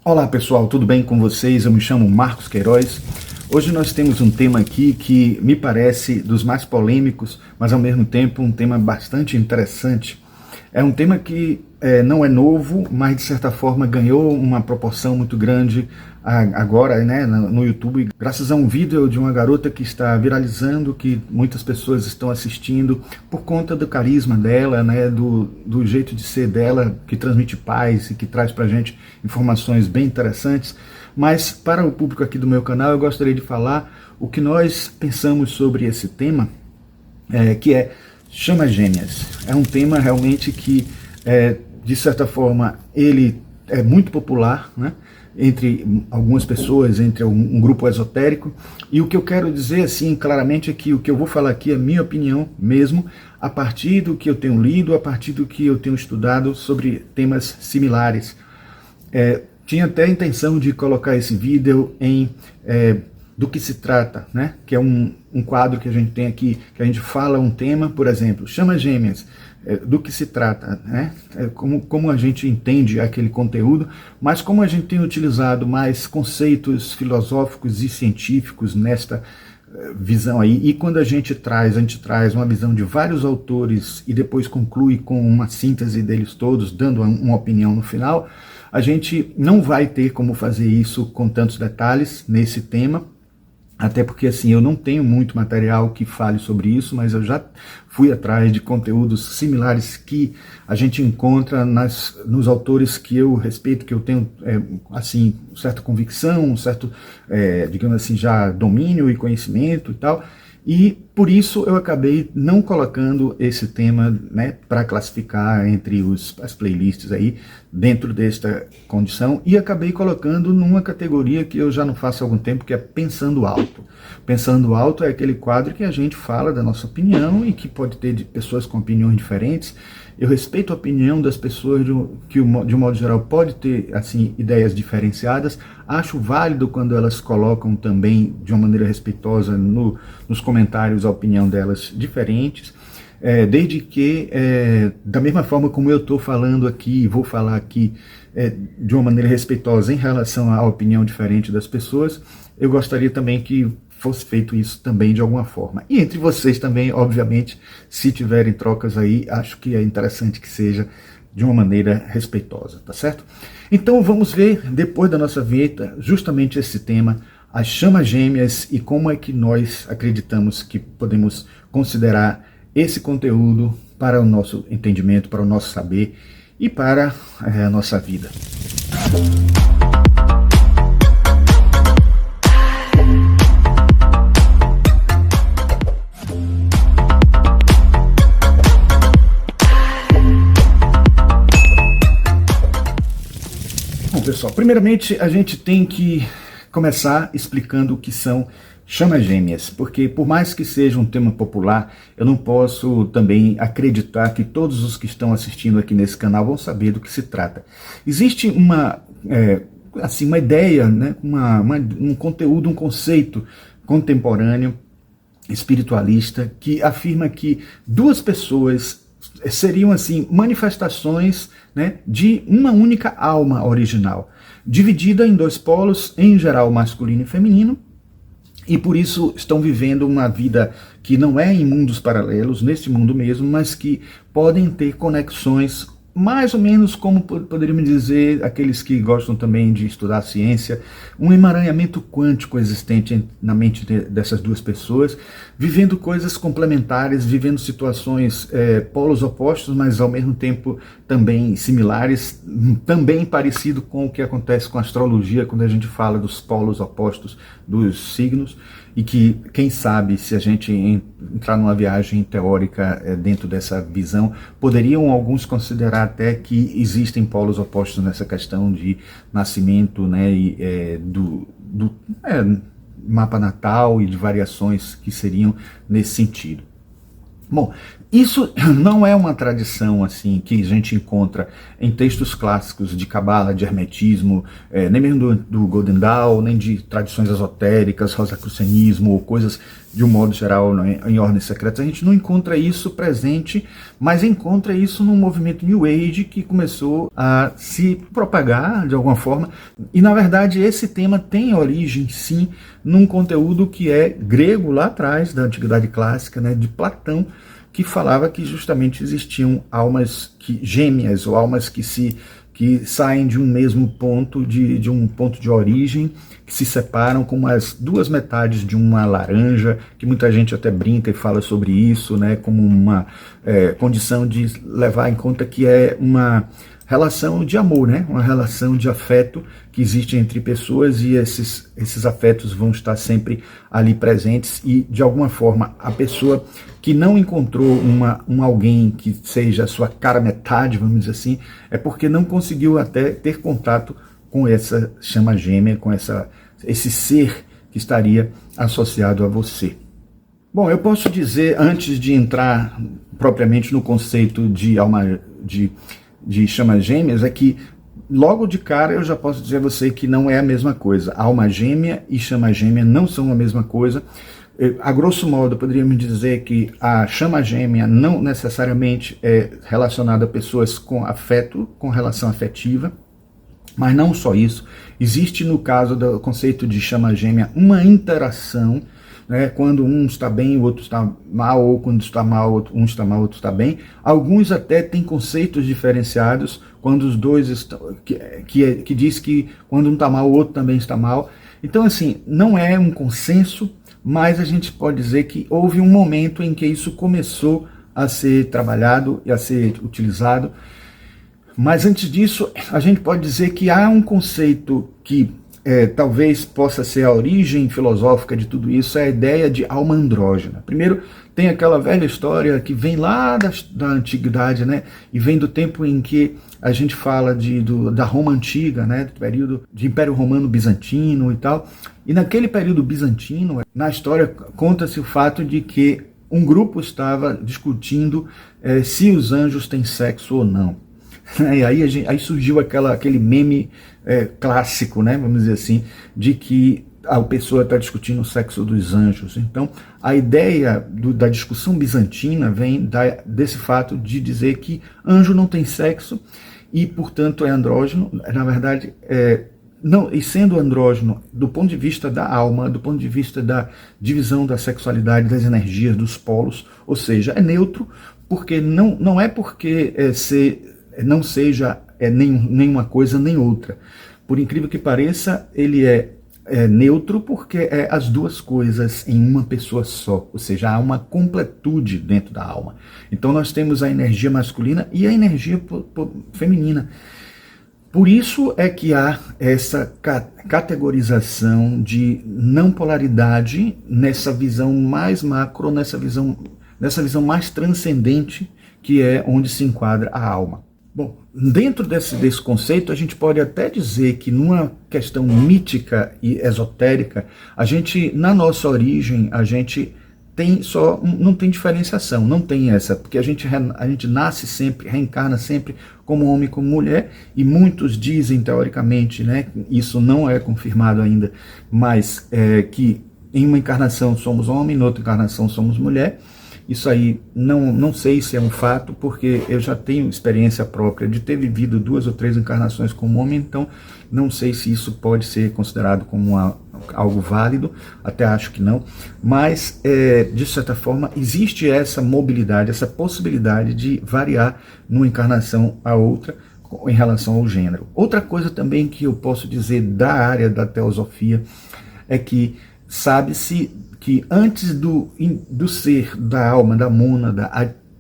Olá pessoal, tudo bem com vocês? Eu me chamo Marcos Queiroz. Hoje nós temos um tema aqui que me parece dos mais polêmicos, mas ao mesmo tempo um tema bastante interessante. É um tema que não é novo, mas de certa forma ganhou uma proporção muito grande agora, né, no YouTube, graças a um vídeo de uma garota que está viralizando, que muitas pessoas estão assistindo por conta do carisma dela, né, do jeito de ser dela, que transmite paz e que traz pra gente informações bem interessantes. Mas para o público aqui do meu canal, eu gostaria de falar o que nós pensamos sobre esse tema, que é chamas gêmeas. É um tema realmente que, de certa forma, ele é muito popular, né, entre algumas pessoas, entre um grupo esotérico. E o que eu quero dizer assim claramente é que o que eu vou falar aqui é minha opinião mesmo, a partir do que eu tenho lido, a partir do que eu tenho estudado sobre temas similares. Tinha até a intenção de colocar esse vídeo em do que se trata, né? Que é um quadro que a gente tem aqui, que a gente fala um tema, por exemplo, chamas gêmeas, do que se trata, né? Como a gente entende aquele conteúdo, mas como a gente tem utilizado mais conceitos filosóficos e científicos nesta visão aí, e quando a gente traz uma visão de vários autores e depois conclui com uma síntese deles todos, dando uma opinião no final, a gente não vai ter como fazer isso com tantos detalhes nesse tema, até porque assim, eu não tenho muito material que fale sobre isso, mas eu já fui atrás de conteúdos similares que a gente encontra nos autores que eu respeito, que eu tenho assim, certa convicção, um certo, digamos assim, já domínio e conhecimento e tal. E por isso eu acabei não colocando esse tema, né, para classificar entre as playlists aí, dentro desta condição, e acabei colocando numa categoria que eu já não faço há algum tempo, que é Pensando Alto. Pensando Alto é aquele quadro que a gente fala da nossa opinião e que pode ter de pessoas com opiniões diferentes. Eu respeito a opinião das pessoas que, de um modo geral, pode ter assim, ideias diferenciadas. Acho válido quando elas colocam também, de uma maneira respeitosa, nos comentários a opinião delas diferentes. Desde que, da mesma forma como eu estou falando aqui, vou falar aqui de uma maneira respeitosa em relação à opinião diferente das pessoas, eu gostaria também que fosse feito isso também de alguma forma. E entre vocês também, obviamente, se tiverem trocas aí, acho que é interessante que seja de uma maneira respeitosa, tá certo? Então vamos ver, depois da nossa vinheta, justamente esse tema, as chamas gêmeas, e como é que nós acreditamos que podemos considerar esse conteúdo para o nosso entendimento, para o nosso saber e para a nossa vida. Bom, pessoal, primeiramente a gente tem que começar explicando o que são chamas gêmeas, porque por mais que seja um tema popular, eu não posso também acreditar que todos os que estão assistindo aqui nesse canal vão saber do que se trata. Existe uma ideia, né, um conteúdo, um conceito contemporâneo, espiritualista, que afirma que duas pessoas seriam assim manifestações, né, de uma única alma original, dividida em dois polos, em geral masculino e feminino, e por isso estão vivendo uma vida que não é em mundos paralelos, nesse mundo mesmo, mas que podem ter conexões mais ou menos como poderíamos dizer, aqueles que gostam também de estudar ciência, um emaranhamento quântico existente na mente dessas duas pessoas, vivendo coisas complementares, vivendo situações, polos opostos, mas ao mesmo tempo também similares, também parecido com o que acontece com a astrologia, quando a gente fala dos polos opostos dos signos, e que, quem sabe, se a gente entrar numa viagem teórica dentro dessa visão, poderiam alguns considerar até que existem polos opostos nessa questão de nascimento, né, do mapa natal e de variações que seriam nesse sentido. Bom, Isso não é uma tradição assim que a gente encontra em textos clássicos de cabala, de hermetismo, nem mesmo do Golden Dawn, nem de tradições esotéricas, rosacrucianismo ou coisas de um modo geral, né, em ordens secretas. A gente não encontra isso presente, mas encontra isso num movimento New Age que começou a se propagar de alguma forma. E na verdade esse tema tem origem sim num conteúdo que é grego lá atrás, da Antiguidade Clássica, né, de Platão, que falava que justamente existiam almas gêmeas, ou almas que saem de um mesmo ponto, de um ponto de origem, que se separam como as duas metades de uma laranja, que muita gente até brinca e fala sobre isso, né, como uma condição de levar em conta que é uma relação de amor, né? Uma relação de afeto que existe entre pessoas, e esses afetos vão estar sempre ali presentes, e de alguma forma a pessoa que não encontrou alguém que seja a sua cara metade, vamos dizer assim, é porque não conseguiu até ter contato com essa chama gêmea, com esse ser que estaria associado a você. Bom, eu posso dizer, antes de entrar propriamente no conceito de alma de chamas gêmeas, é que logo de cara eu já posso dizer a você que não é a mesma coisa. Alma gêmea e chama gêmea não são a mesma coisa. A grosso modo, poderíamos dizer que a chama gêmea não necessariamente é relacionada a pessoas com afeto, com relação afetiva, mas não só isso. Existe, no caso do conceito de chama gêmea, uma interação, né, quando um está bem, o outro está mal, ou quando está mal, um está mal, o outro está bem. Alguns até têm conceitos diferenciados, quando os dois estão, que diz que quando um está mal, o outro também está mal. Então, assim, não é um consenso, mas a gente pode dizer que houve um momento em que isso começou a ser trabalhado e a ser utilizado. Mas antes disso, a gente pode dizer que há um conceito que talvez possa ser a origem filosófica de tudo isso, é a ideia de alma andrógena. Primeiro, tem aquela velha história que vem lá da antiguidade, né? E vem do tempo em que a gente fala da Roma Antiga, né? Do período de Império Romano Bizantino e tal. E naquele período bizantino, na história, conta-se o fato de que um grupo estava discutindo se os anjos têm sexo ou não. E aí surgiu aquele meme clássico, né, vamos dizer assim, de que a pessoa está discutindo o sexo dos anjos. Então, a ideia da discussão bizantina vem desse fato de dizer que anjo não tem sexo e, portanto, é andrógeno. Na verdade, não, e sendo andrógeno do ponto de vista da alma, do ponto de vista da divisão da sexualidade, das energias, dos polos, ou seja, é neutro, porque não é porque não seja nem uma coisa nem outra. Por incrível que pareça, ele é neutro porque é as duas coisas em uma pessoa só, ou seja, há uma completude dentro da alma. Então nós temos a energia masculina e a energia feminina. Por isso é que há essa categorização de não polaridade nessa visão mais macro, nessa visão mais transcendente, que é onde se enquadra a alma. Bom, dentro desse conceito, a gente pode até dizer que numa questão mítica e esotérica, a gente, na nossa origem, a gente não tem diferenciação, não tem essa, porque a gente nasce sempre, reencarna sempre como homem e como mulher, e muitos dizem, teoricamente, né, isso não é confirmado ainda, mas que em uma encarnação somos homem, em outra encarnação somos mulher. Isso aí não sei se é um fato, porque eu já tenho experiência própria de ter vivido 2 ou 3 encarnações como homem, então não sei se isso pode ser considerado como algo válido, até acho que não, mas de certa forma existe essa mobilidade, essa possibilidade de variar numa encarnação a outra em relação ao gênero. Outra coisa também que eu posso dizer da área da teosofia é que sabe-se que antes do ser, da alma, da mônada,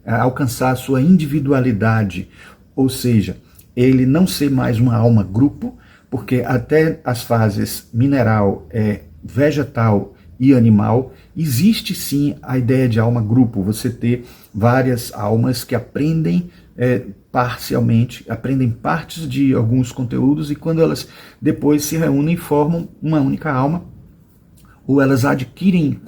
alcançar a sua individualidade, ou seja, ele não ser mais uma alma grupo, porque até as fases mineral, vegetal e animal, existe sim a ideia de alma grupo, você ter várias almas que aprendem parcialmente, aprendem partes de alguns conteúdos, e quando elas depois se reúnem formam uma única alma, ou elas adquirem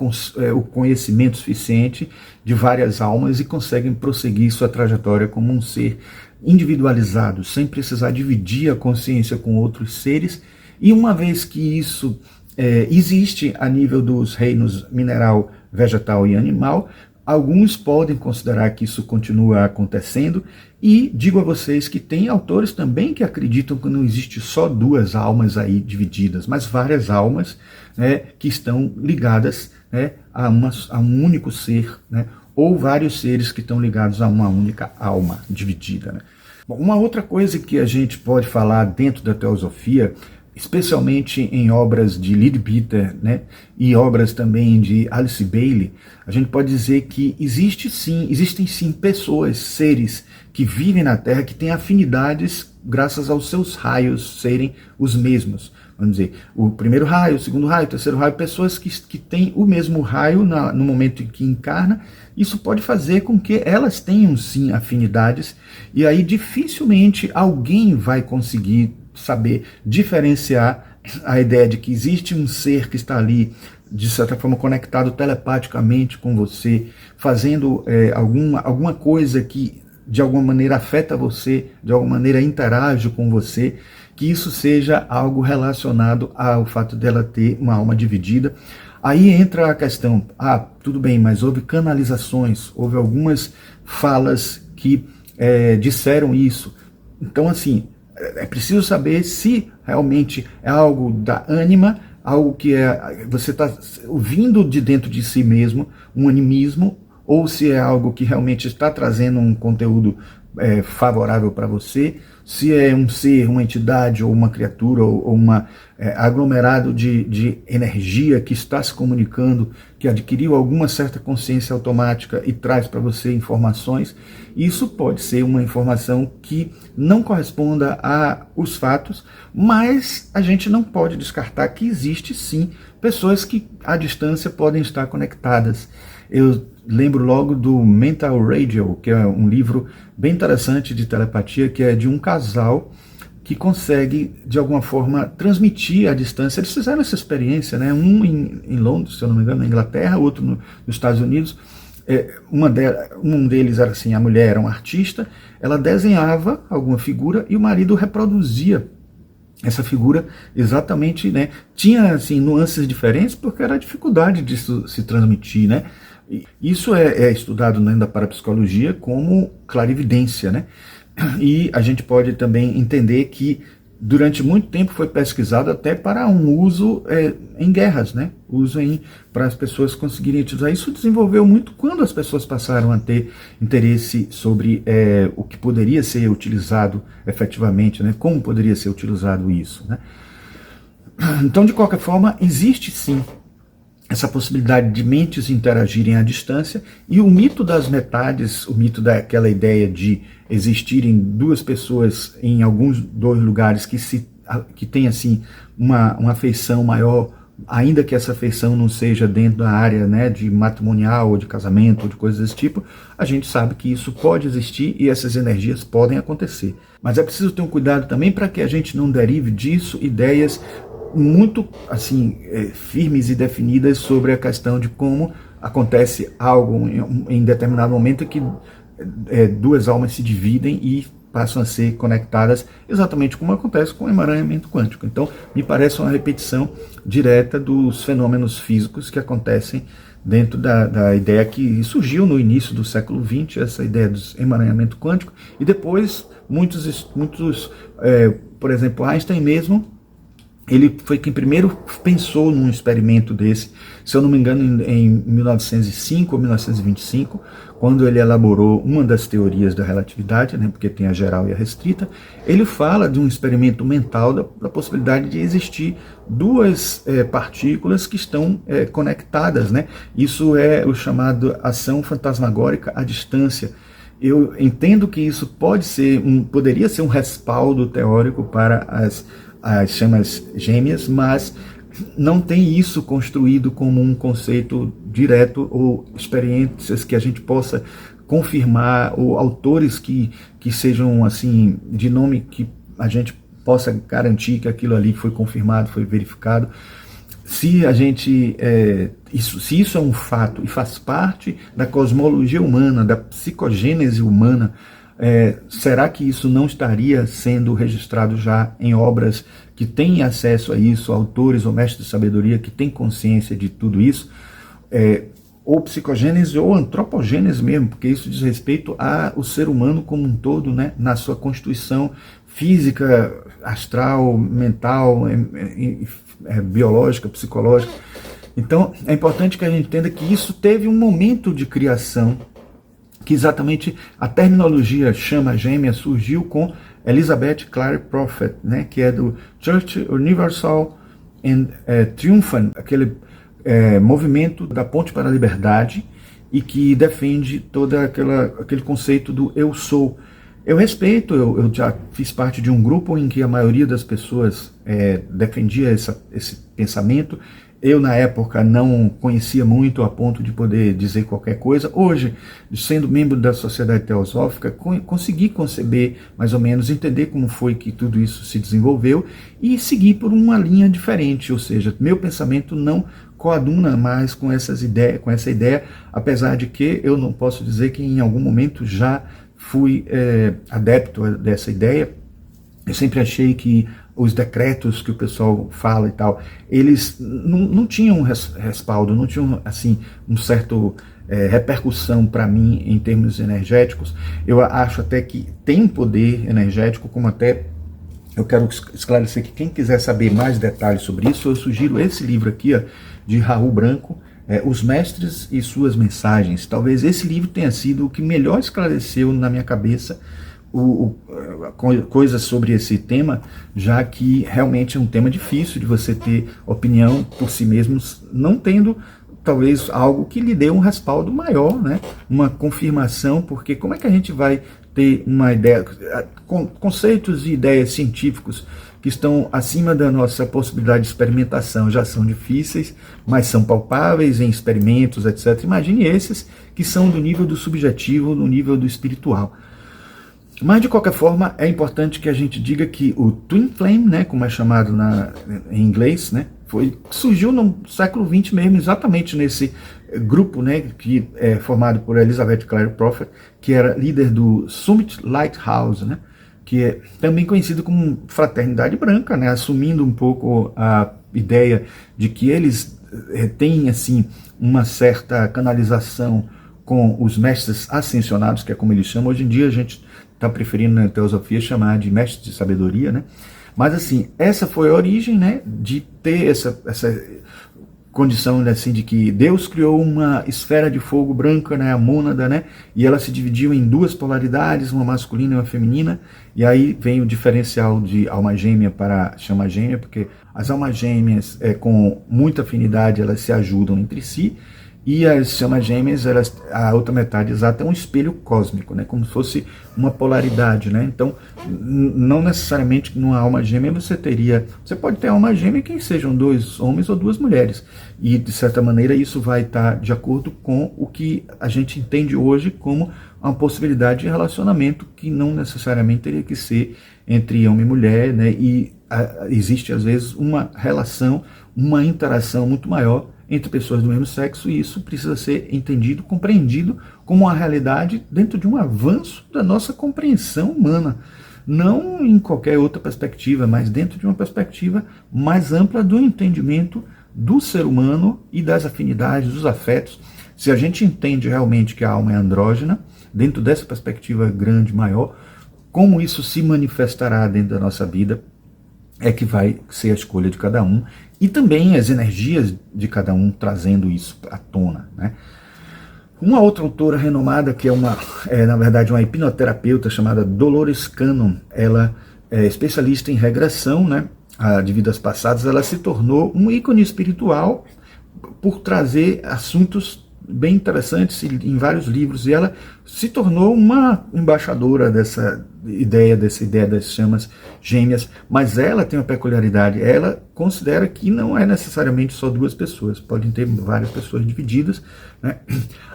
o conhecimento suficiente de várias almas e conseguem prosseguir sua trajetória como um ser individualizado, sem precisar dividir a consciência com outros seres. E uma vez que isso existe a nível dos reinos mineral, vegetal e animal, alguns podem considerar que isso continua acontecendo, e digo a vocês que tem autores também que acreditam que não existe só duas almas aí divididas, mas várias almas, né, que estão ligadas, né, a um único ser, né, ou vários seres que estão ligados a uma única alma dividida, né. Bom, uma outra coisa que a gente pode falar dentro da teosofia, especialmente em obras de Leadbeater, né, e obras também de Alice Bailey, a gente pode dizer que existem sim pessoas, seres que vivem na Terra, que têm afinidades graças aos seus raios serem os mesmos. Vamos dizer, o primeiro raio, o segundo raio, o terceiro raio, pessoas que têm o mesmo raio no momento em que encarna. Isso pode fazer com que elas tenham sim afinidades, e aí dificilmente alguém vai conseguir saber diferenciar a ideia de que existe um ser que está ali, de certa forma, conectado telepaticamente com você, fazendo alguma coisa que de alguma maneira afeta você, de alguma maneira interage com você, que isso seja algo relacionado ao fato dela ter uma alma dividida. Aí entra a questão, tudo bem, mas houve canalizações, houve algumas falas que disseram isso. Então, assim, é preciso saber se realmente é algo da ânima, algo que você está ouvindo de dentro de si mesmo, um animismo, ou se é algo que realmente está trazendo um conteúdo favorável para você, se é um ser, uma entidade, ou uma criatura, ou aglomerado de energia que está se comunicando, que adquiriu alguma certa consciência automática e traz para você informações. Isso pode ser uma informação que não corresponda aos fatos, mas a gente não pode descartar que existe sim pessoas que à distância podem estar conectadas. Eu lembro logo do Mental Radio, que é um livro bem interessante de telepatia, que é de um casal que consegue, de alguma forma, transmitir à distância. Eles fizeram essa experiência, né? Um em Londres, se eu não me engano, na Inglaterra, outro nos Estados Unidos. Um deles era assim, a mulher era uma artista, ela desenhava alguma figura e o marido reproduzia essa figura exatamente, né? Tinha assim, nuances diferentes, porque era a dificuldade disso se transmitir, né? Isso é estudado dentro da parapsicologia como clarividência, né? E a gente pode também entender que durante muito tempo foi pesquisado até para um uso em guerras, né? Uso para as pessoas conseguirem utilizar. Isso desenvolveu muito quando as pessoas passaram a ter interesse sobre o que poderia ser utilizado efetivamente, né? Como poderia ser utilizado isso, né? Então, de qualquer forma, existe sim essa possibilidade de mentes interagirem à distância, e o mito das metades, o mito daquela ideia de existirem duas pessoas em alguns dois lugares que tem assim uma afeição maior, ainda que essa afeição não seja dentro da área, né, de matrimonial ou de casamento ou de coisas desse tipo, a gente sabe que isso pode existir e essas energias podem acontecer. Mas é preciso ter um cuidado também para que a gente não derive disso ideias muito assim firmes e definidas sobre a questão de como acontece algo em determinado momento que duas almas se dividem e passam a ser conectadas, exatamente como acontece com o emaranhamento quântico. Então, me parece uma repetição direta dos fenômenos físicos que acontecem dentro da ideia que surgiu no início do século XX, essa ideia do emaranhamento quântico, e depois muitos por exemplo, Einstein mesmo, ele foi quem primeiro pensou num experimento desse, se eu não me engano, em 1905 ou 1925, quando ele elaborou uma das teorias da relatividade, né, porque tem a geral e a restrita. Ele fala de um experimento mental da possibilidade de existir duas partículas que estão conectadas, né? Isso é o chamado ação fantasmagórica à distância. Eu entendo que isso poderia ser um respaldo teórico para as chamas gêmeas, mas não tem isso construído como um conceito direto ou experiências que a gente possa confirmar, ou autores que sejam assim de nome que a gente possa garantir que aquilo ali foi confirmado, foi verificado. Se a gente, se isso é um fato e faz parte da cosmologia humana, da psicogênese humana, será que isso não estaria sendo registrado já em obras que têm acesso a isso, autores ou mestres de sabedoria que têm consciência de tudo isso? Ou psicogênese ou antropogênese mesmo, porque isso diz respeito ao ser humano como um todo, né, na sua constituição física, astral, mental, biológica, psicológica. Então é importante que a gente entenda que isso teve um momento de criação, que exatamente a terminologia chama gêmea surgiu com Elizabeth Clare Prophet, né, que é do Church Universal and Triumphant, aquele movimento da Ponte para a Liberdade, e que defende todo aquele conceito do eu sou. Eu respeito, eu já fiz parte de um grupo em que a maioria das pessoas defendia esse pensamento. Eu, na época, não conhecia muito a ponto de poder dizer qualquer coisa. Hoje, sendo membro da Sociedade Teosófica, consegui conceber, mais ou menos, entender como foi que tudo isso se desenvolveu e seguir por uma linha diferente, ou seja, meu pensamento não coaduna mais com essa ideia, apesar de que eu não posso dizer que em algum momento já fui adepto dessa ideia. Eu sempre achei que os decretos que o pessoal fala e tal, eles não tinham respaldo, não tinham assim um certo repercussão para mim em termos energéticos. Eu acho até que tem poder energético, como até eu quero esclarecer que quem quiser saber mais detalhes sobre isso, eu sugiro esse livro aqui, ó, de Raul Branco, Os Mestres e Suas Mensagens. Talvez esse livro tenha sido o que melhor esclareceu na minha cabeça coisas sobre esse tema, já que realmente é um tema difícil de você ter opinião por si mesmos, não tendo talvez algo que lhe dê um respaldo maior, né? Uma confirmação, porque como é que a gente vai ter uma ideia, conceitos e ideias científicos que estão acima da nossa possibilidade de experimentação já são difíceis, mas são palpáveis em experimentos, etc. Imagine esses que são do nível do subjetivo, do nível do espiritual. Mas, de qualquer forma, é importante que a gente diga que o Twin Flame, né, como é chamado em inglês, né, surgiu no século XX mesmo, exatamente nesse grupo, né, que é formado por Elizabeth Clare Prophet, que era líder do Summit Lighthouse, né, que é também conhecido como Fraternidade Branca, né, assumindo um pouco a ideia de que eles têm assim, uma certa canalização com os mestres ascensionados, que é como eles chamam. Hoje em dia a gente está preferindo na teosofia chamar de mestres de sabedoria, né? Mas assim, essa foi a origem, né, de ter essa condição, né, assim, de que Deus criou uma esfera de fogo branca, né, a mônada, né, e ela se dividiu em duas polaridades, uma masculina e uma feminina, e aí vem o diferencial de alma gêmea para chama gêmea, porque as almas gêmeas com muita afinidade, elas se ajudam entre si, e as chamas gêmeas, a outra metade exata é um espelho cósmico, né? Como se fosse uma polaridade, né? Então, não necessariamente numa alma gêmea você pode ter alma gêmea que sejam dois homens ou duas mulheres. E, de certa maneira, isso vai estar de acordo com o que a gente entende hoje como uma possibilidade de relacionamento que não necessariamente teria que ser entre homem e mulher, né? E existe, às vezes, uma relação, uma interação muito maior entre pessoas do mesmo sexo, e isso precisa ser entendido, compreendido como uma realidade dentro de um avanço da nossa compreensão humana. Não em qualquer outra perspectiva, mas dentro de uma perspectiva mais ampla do entendimento do ser humano e das afinidades, dos afetos. Se a gente entende realmente que a alma é andrógena, dentro dessa perspectiva grande, maior, como isso se manifestará dentro da nossa vida, é que vai ser a escolha de cada um, e também as energias de cada um trazendo isso à tona, né? Uma outra autora renomada, que na verdade uma hipnoterapeuta chamada Dolores Cannon, ela é especialista em regressão, né, de vidas passadas. Ela se tornou um ícone espiritual por trazer assuntos bem interessantes em vários livros, e ela se tornou uma embaixadora dessa ideia das chamas gêmeas. Mas ela tem uma peculiaridade: ela considera que não é necessariamente só duas pessoas, podem ter várias pessoas divididas, né?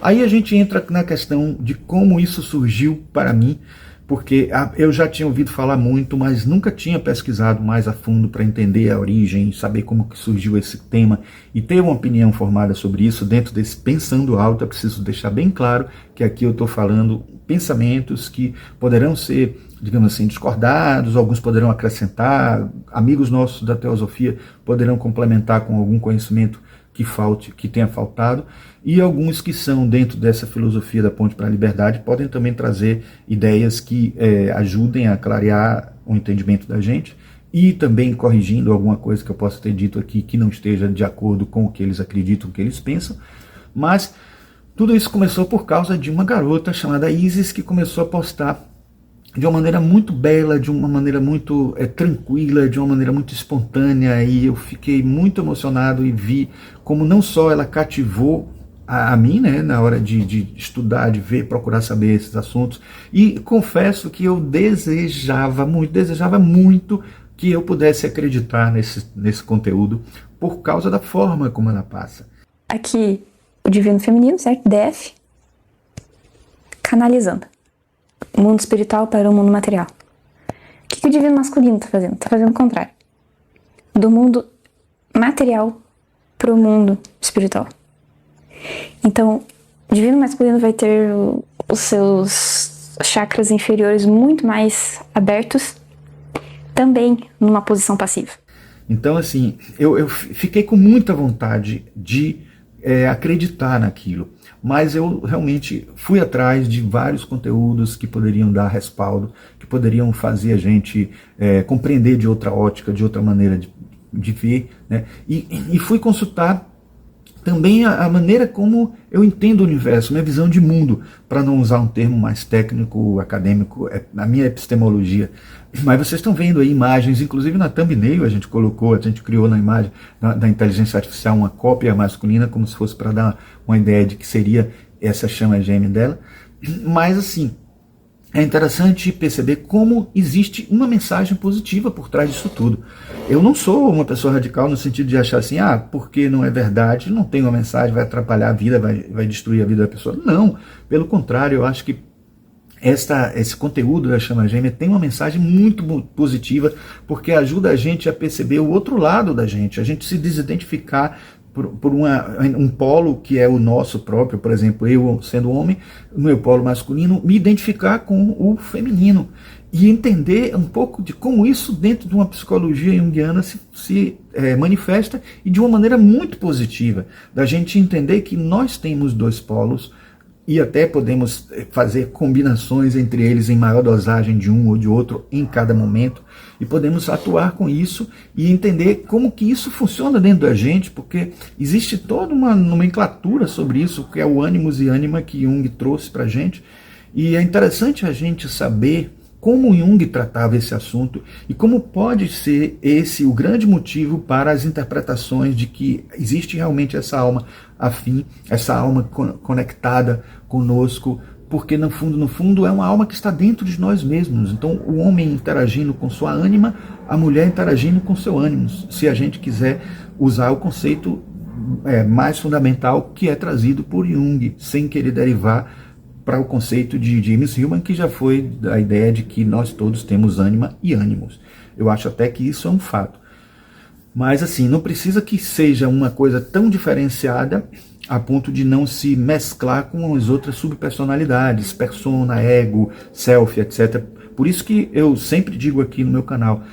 Aí a gente entra na questão de como isso surgiu para mim, porque eu já tinha ouvido falar muito, mas nunca tinha pesquisado mais a fundo para entender a origem, saber como que surgiu esse tema e ter uma opinião formada sobre isso dentro desse Pensando Alto. Eu preciso deixar bem claro que aqui eu estou falando pensamentos que poderão ser, digamos assim, discordados, alguns poderão acrescentar, amigos nossos da teosofia poderão complementar com algum conhecimento que tenha faltado, e alguns que são dentro dessa filosofia da Ponte para a Liberdade podem também trazer ideias que ajudem a clarear o entendimento da gente, e também corrigindo alguma coisa que eu possa ter dito aqui que não esteja de acordo com o que eles acreditam, o que eles pensam. Mas tudo isso começou por causa de uma garota chamada Isis, que começou a postar de uma maneira muito bela, de uma maneira muito tranquila, de uma maneira muito espontânea, e eu fiquei muito emocionado e vi como não só ela cativou a mim, né, na hora de estudar, de ver, procurar saber esses assuntos, e confesso que eu desejava muito que eu pudesse acreditar nesse conteúdo por causa da forma como ela passa. Aqui, o Divino Feminino, certo? DF, canalizando o mundo espiritual para o mundo material. O que o Divino Masculino está fazendo? Está fazendo o contrário. Do mundo material para o mundo espiritual. Então, o Divino Masculino vai ter os seus chakras inferiores muito mais abertos, também numa posição passiva. Então, assim, eu fiquei com muita vontade de acreditar naquilo, mas eu realmente fui atrás de vários conteúdos que poderiam dar respaldo, que poderiam fazer a gente compreender de outra ótica, de outra maneira de ver, né? E fui consultar também a maneira como eu entendo o universo, minha visão de mundo, para não usar um termo mais técnico, acadêmico, na minha epistemologia. Mas vocês estão vendo aí imagens, inclusive na thumbnail a gente criou na imagem da inteligência artificial uma cópia masculina, como se fosse para dar uma ideia de que seria essa chama gêmea dela. Mas assim, é interessante perceber como existe uma mensagem positiva por trás disso tudo. Eu não sou uma pessoa radical no sentido de achar assim, porque não é verdade, não tem uma mensagem, vai atrapalhar a vida, vai destruir a vida da pessoa. Não, pelo contrário, eu acho que esse conteúdo da chama gêmea tem uma mensagem muito positiva, porque ajuda a gente a perceber o outro lado da gente, a gente se desidentificar por um polo que é o nosso próprio. Por exemplo, eu sendo homem, o meu polo masculino, me identificar com o feminino e entender um pouco de como isso dentro de uma psicologia junguiana se manifesta, e de uma maneira muito positiva, da gente entender que nós temos dois polos e até podemos fazer combinações entre eles em maior dosagem de um ou de outro em cada momento, e podemos atuar com isso e entender como que isso funciona dentro da gente, porque existe toda uma nomenclatura sobre isso, que é o ânimos e ânima que Jung trouxe para a gente, e é interessante a gente saber como Jung tratava esse assunto e como pode ser esse o grande motivo para as interpretações de que existe realmente essa alma afim, essa alma conectada conosco, porque no fundo é uma alma que está dentro de nós mesmos. Então o homem interagindo com sua ânima, a mulher interagindo com seu ânimo, se a gente quiser usar o conceito mais fundamental que é trazido por Jung, sem querer derivar para o conceito de James Hillman, que já foi a ideia de que nós todos temos ânima e ânimos. Eu acho até que isso é um fato. Mas assim, não precisa que seja uma coisa tão diferenciada a ponto de não se mesclar com as outras subpersonalidades, persona, ego, self, etc. Por isso que eu sempre digo aqui no meu canal,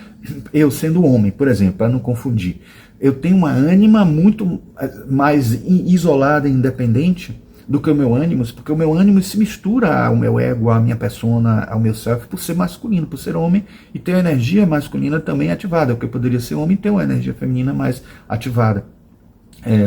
eu sendo homem, por exemplo, para não confundir, eu tenho uma ânima muito mais isolada e independente do que o meu ânimos, porque o meu ânimos se mistura ao meu ego, à minha persona, ao meu self, por ser masculino, por ser homem e ter a energia masculina também ativada, porque eu poderia ser homem e ter uma energia feminina mais ativada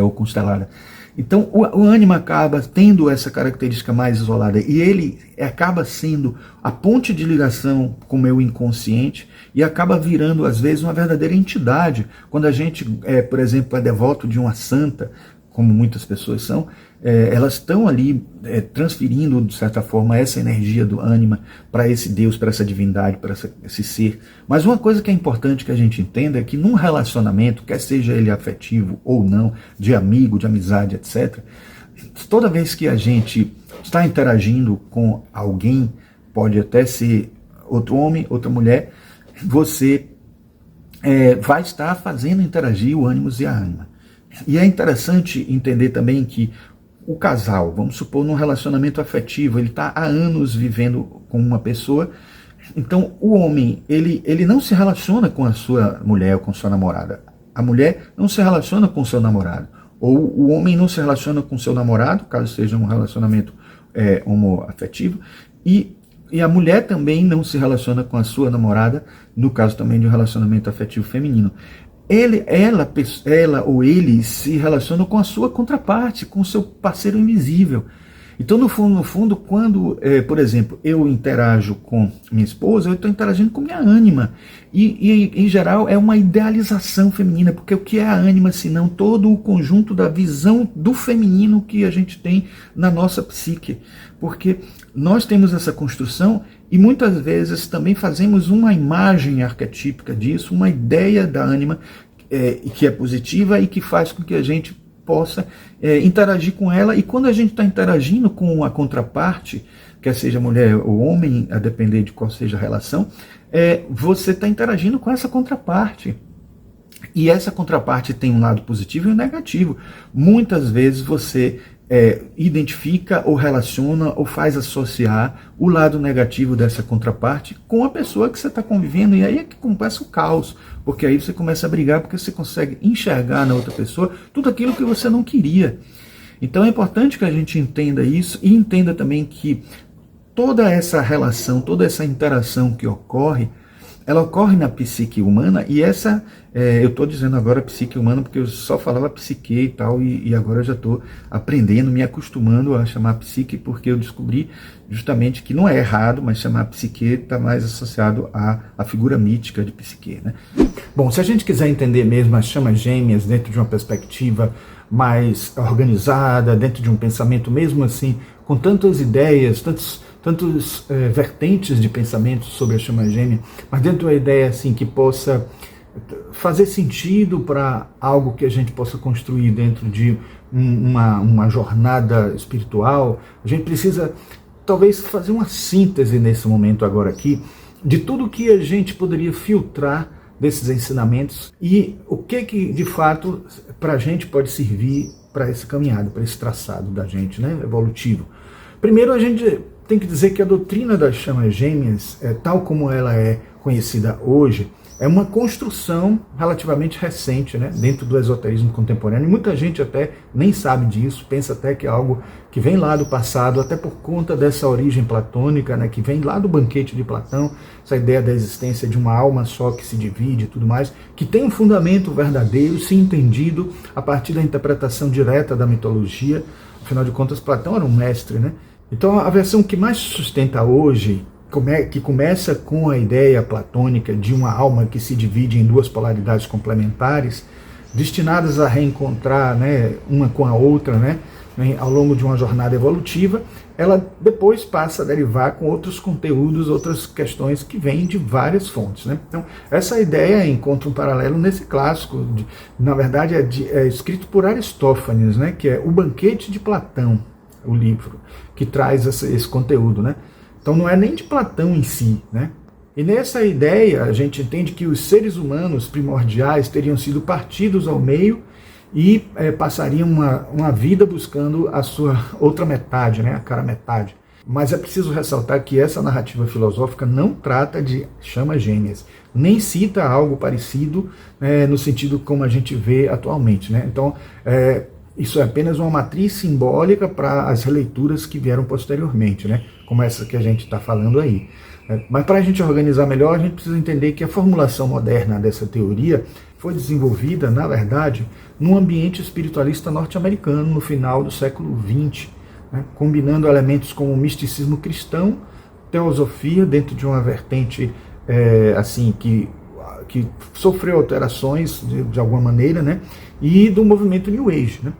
ou constelada. Então o ânima acaba tendo essa característica mais isolada, e ele acaba sendo a ponte de ligação com o meu inconsciente, e acaba virando às vezes uma verdadeira entidade. Quando a gente, por exemplo, é devoto de uma santa, como muitas pessoas são, elas estão ali transferindo, de certa forma, essa energia do ânima para esse Deus, para essa divindade, para esse ser. Mas uma coisa que é importante que a gente entenda é que num relacionamento, quer seja ele afetivo ou não, de amigo, de amizade, etc., toda vez que a gente está interagindo com alguém, pode até ser outro homem, outra mulher, você vai estar fazendo interagir o ânimos e a ânima. E é interessante entender também que o casal, vamos supor, num relacionamento afetivo, ele está há anos vivendo com uma pessoa, então o homem, ele não se relaciona com a sua mulher ou com sua namorada. A mulher não se relaciona com o seu namorado. Ou o homem não se relaciona com o seu namorado, caso seja um relacionamento homoafetivo, e a mulher também não se relaciona com a sua namorada, no caso também de um relacionamento afetivo feminino. Ela ou ele se relaciona com a sua contraparte, com o seu parceiro invisível. Então, no fundo, quando, por exemplo, eu interajo com minha esposa, eu estou interagindo com minha ânima. E, em geral, é uma idealização feminina, porque o que é a ânima, senão todo o conjunto da visão do feminino que a gente tem na nossa psique? Porque nós temos essa construção e muitas vezes também fazemos uma imagem arquetípica disso, uma ideia da ânima que é positiva e que faz com que a gente possa interagir com ela, e quando a gente está interagindo com a contraparte, quer seja mulher ou homem, a depender de qual seja a relação, você está interagindo com essa contraparte. E essa contraparte tem um lado positivo e um negativo. Muitas vezes você identifica ou relaciona ou faz associar o lado negativo dessa contraparte com a pessoa que você está convivendo, e aí é que começa o caos, porque aí você começa a brigar porque você consegue enxergar na outra pessoa tudo aquilo que você não queria. Então é importante que a gente entenda isso e entenda também que toda essa relação, toda essa interação que ocorre, ela ocorre na psique humana, e eu estou dizendo agora psique humana porque eu só falava psique e tal, e agora eu já estou aprendendo, me acostumando a chamar psique, porque eu descobri justamente que não é errado, mas chamar psique está mais associado à figura mítica de psique, né? Bom, se a gente quiser entender mesmo as chamas gêmeas dentro de uma perspectiva mais organizada, dentro de um pensamento mesmo assim, com tantas ideias, tantos vertentes de pensamento sobre a chama gêmea, mas dentro de uma ideia assim que possa fazer sentido para algo que a gente possa construir dentro de uma jornada espiritual, a gente precisa talvez fazer uma síntese nesse momento agora aqui de tudo que a gente poderia filtrar desses ensinamentos e o que de fato para a gente pode servir para essa caminhada, para esse traçado da gente, né, evolutivo. Primeiro, a gente tem que dizer que a doutrina das chamas gêmeas, tal como ela é conhecida hoje, é uma construção relativamente recente, né, dentro do esoterismo contemporâneo. E muita gente até nem sabe disso, pensa até que é algo que vem lá do passado, até por conta dessa origem platônica, né, que vem lá do banquete de Platão, essa ideia da existência de uma alma só que se divide e tudo mais, que tem um fundamento verdadeiro, se entendido a partir da interpretação direta da mitologia. Afinal de contas, Platão era um mestre, né? Então a versão que mais sustenta hoje, que começa com a ideia platônica de uma alma que se divide em duas polaridades complementares, destinadas a reencontrar, né, uma com a outra, né, ao longo de uma jornada evolutiva, ela depois passa a derivar com outros conteúdos, outras questões que vêm de várias fontes, né? Então essa ideia encontra um paralelo nesse clássico, na verdade é escrito por Aristófanes, né, que é O Banquete de Platão, o livro que traz esse conteúdo, né? Então não é nem de Platão em si, né? E nessa ideia a gente entende que os seres humanos primordiais teriam sido partidos ao meio e passariam uma vida buscando a sua outra metade, né? A cara metade. Mas é preciso ressaltar que essa narrativa filosófica não trata de chamas gêmeas, nem cita algo parecido no sentido como a gente vê atualmente, né? Então isso é apenas uma matriz simbólica para as releituras que vieram posteriormente, né? Como essa que a gente está falando aí. Mas para a gente organizar melhor, a gente precisa entender que a formulação moderna dessa teoria foi desenvolvida, na verdade, num ambiente espiritualista norte-americano no final do século XX, né? Combinando elementos como o misticismo cristão, teosofia, dentro de uma vertente assim que sofreu alterações de alguma maneira, né? E do movimento New Age, né?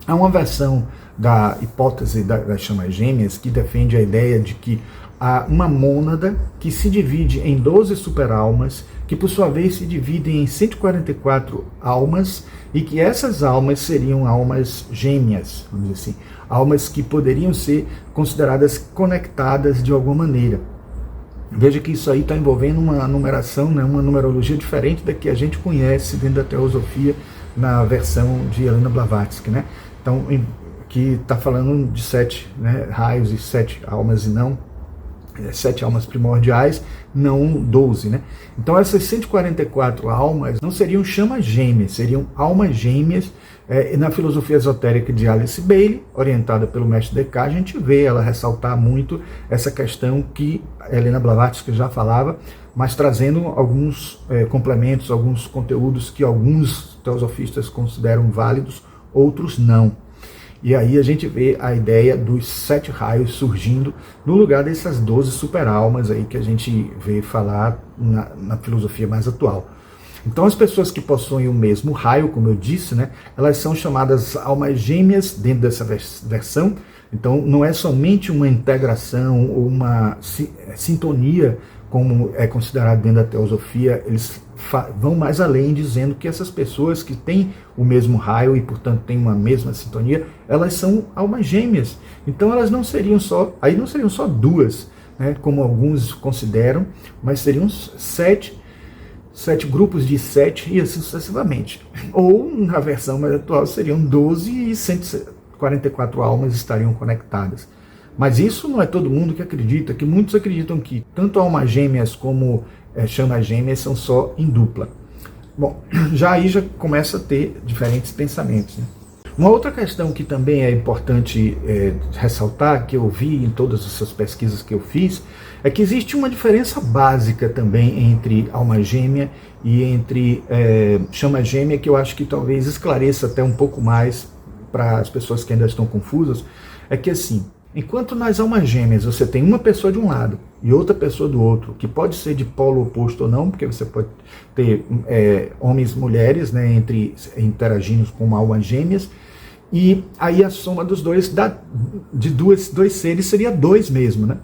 Há uma versão da hipótese das chamas gêmeas que defende a ideia de que há uma mônada que se divide em 12 superalmas, que por sua vez se dividem em 144 almas, e que essas almas seriam almas gêmeas, vamos dizer assim, almas que poderiam ser consideradas conectadas de alguma maneira. Veja que isso aí está envolvendo uma numeração, né, uma numerologia diferente da que a gente conhece dentro da teosofia na versão de Helena Blavatsky, né? Então, que está falando de 7, né, raios e 7 almas e não 7 almas primordiais, não 12, né? Então essas 144 almas não seriam chamas gêmeas, seriam almas gêmeas. Na filosofia esotérica de Alice Bailey, orientada pelo mestre Descartes, a gente vê ela ressaltar muito essa questão que Helena Blavatsky já falava, mas trazendo alguns complementos, alguns conteúdos que alguns teosofistas consideram válidos, outros não. E aí a gente vê a ideia dos 7 raios surgindo no lugar dessas 12 super-almas aí que a gente vê falar na filosofia mais atual. Então as pessoas que possuem o mesmo raio, como eu disse, né, elas são chamadas almas gêmeas dentro dessa versão. Então não é somente uma integração ou uma sintonia, como é considerado dentro da teosofia. Eles vão mais além, dizendo que essas pessoas que têm o mesmo raio e, portanto, têm uma mesma sintonia, elas são almas gêmeas. Então elas não seriam só duas, né, como alguns consideram, mas seriam 7 grupos de 7 e assim sucessivamente. Ou, na versão mais atual, seriam 12 e 144 almas estariam conectadas. Mas isso não é todo mundo que acredita, que muitos acreditam que tanto almas gêmeas como chamas gêmeas são só em dupla. Bom, aí já começa a ter diferentes pensamentos, né? Uma outra questão que também é importante ressaltar, que eu vi em todas essas pesquisas que eu fiz, é que existe uma diferença básica também entre alma gêmea e entre chama gêmea, que eu acho que talvez esclareça até um pouco mais para as pessoas que ainda estão confusas. É que assim, enquanto nas almas gêmeas você tem uma pessoa de um lado e outra pessoa do outro, que pode ser de polo oposto ou não, porque você pode ter homens e mulheres, né, interagindo com almas gêmeas, e aí a soma dos dois de dois seres seria 2 mesmo, né?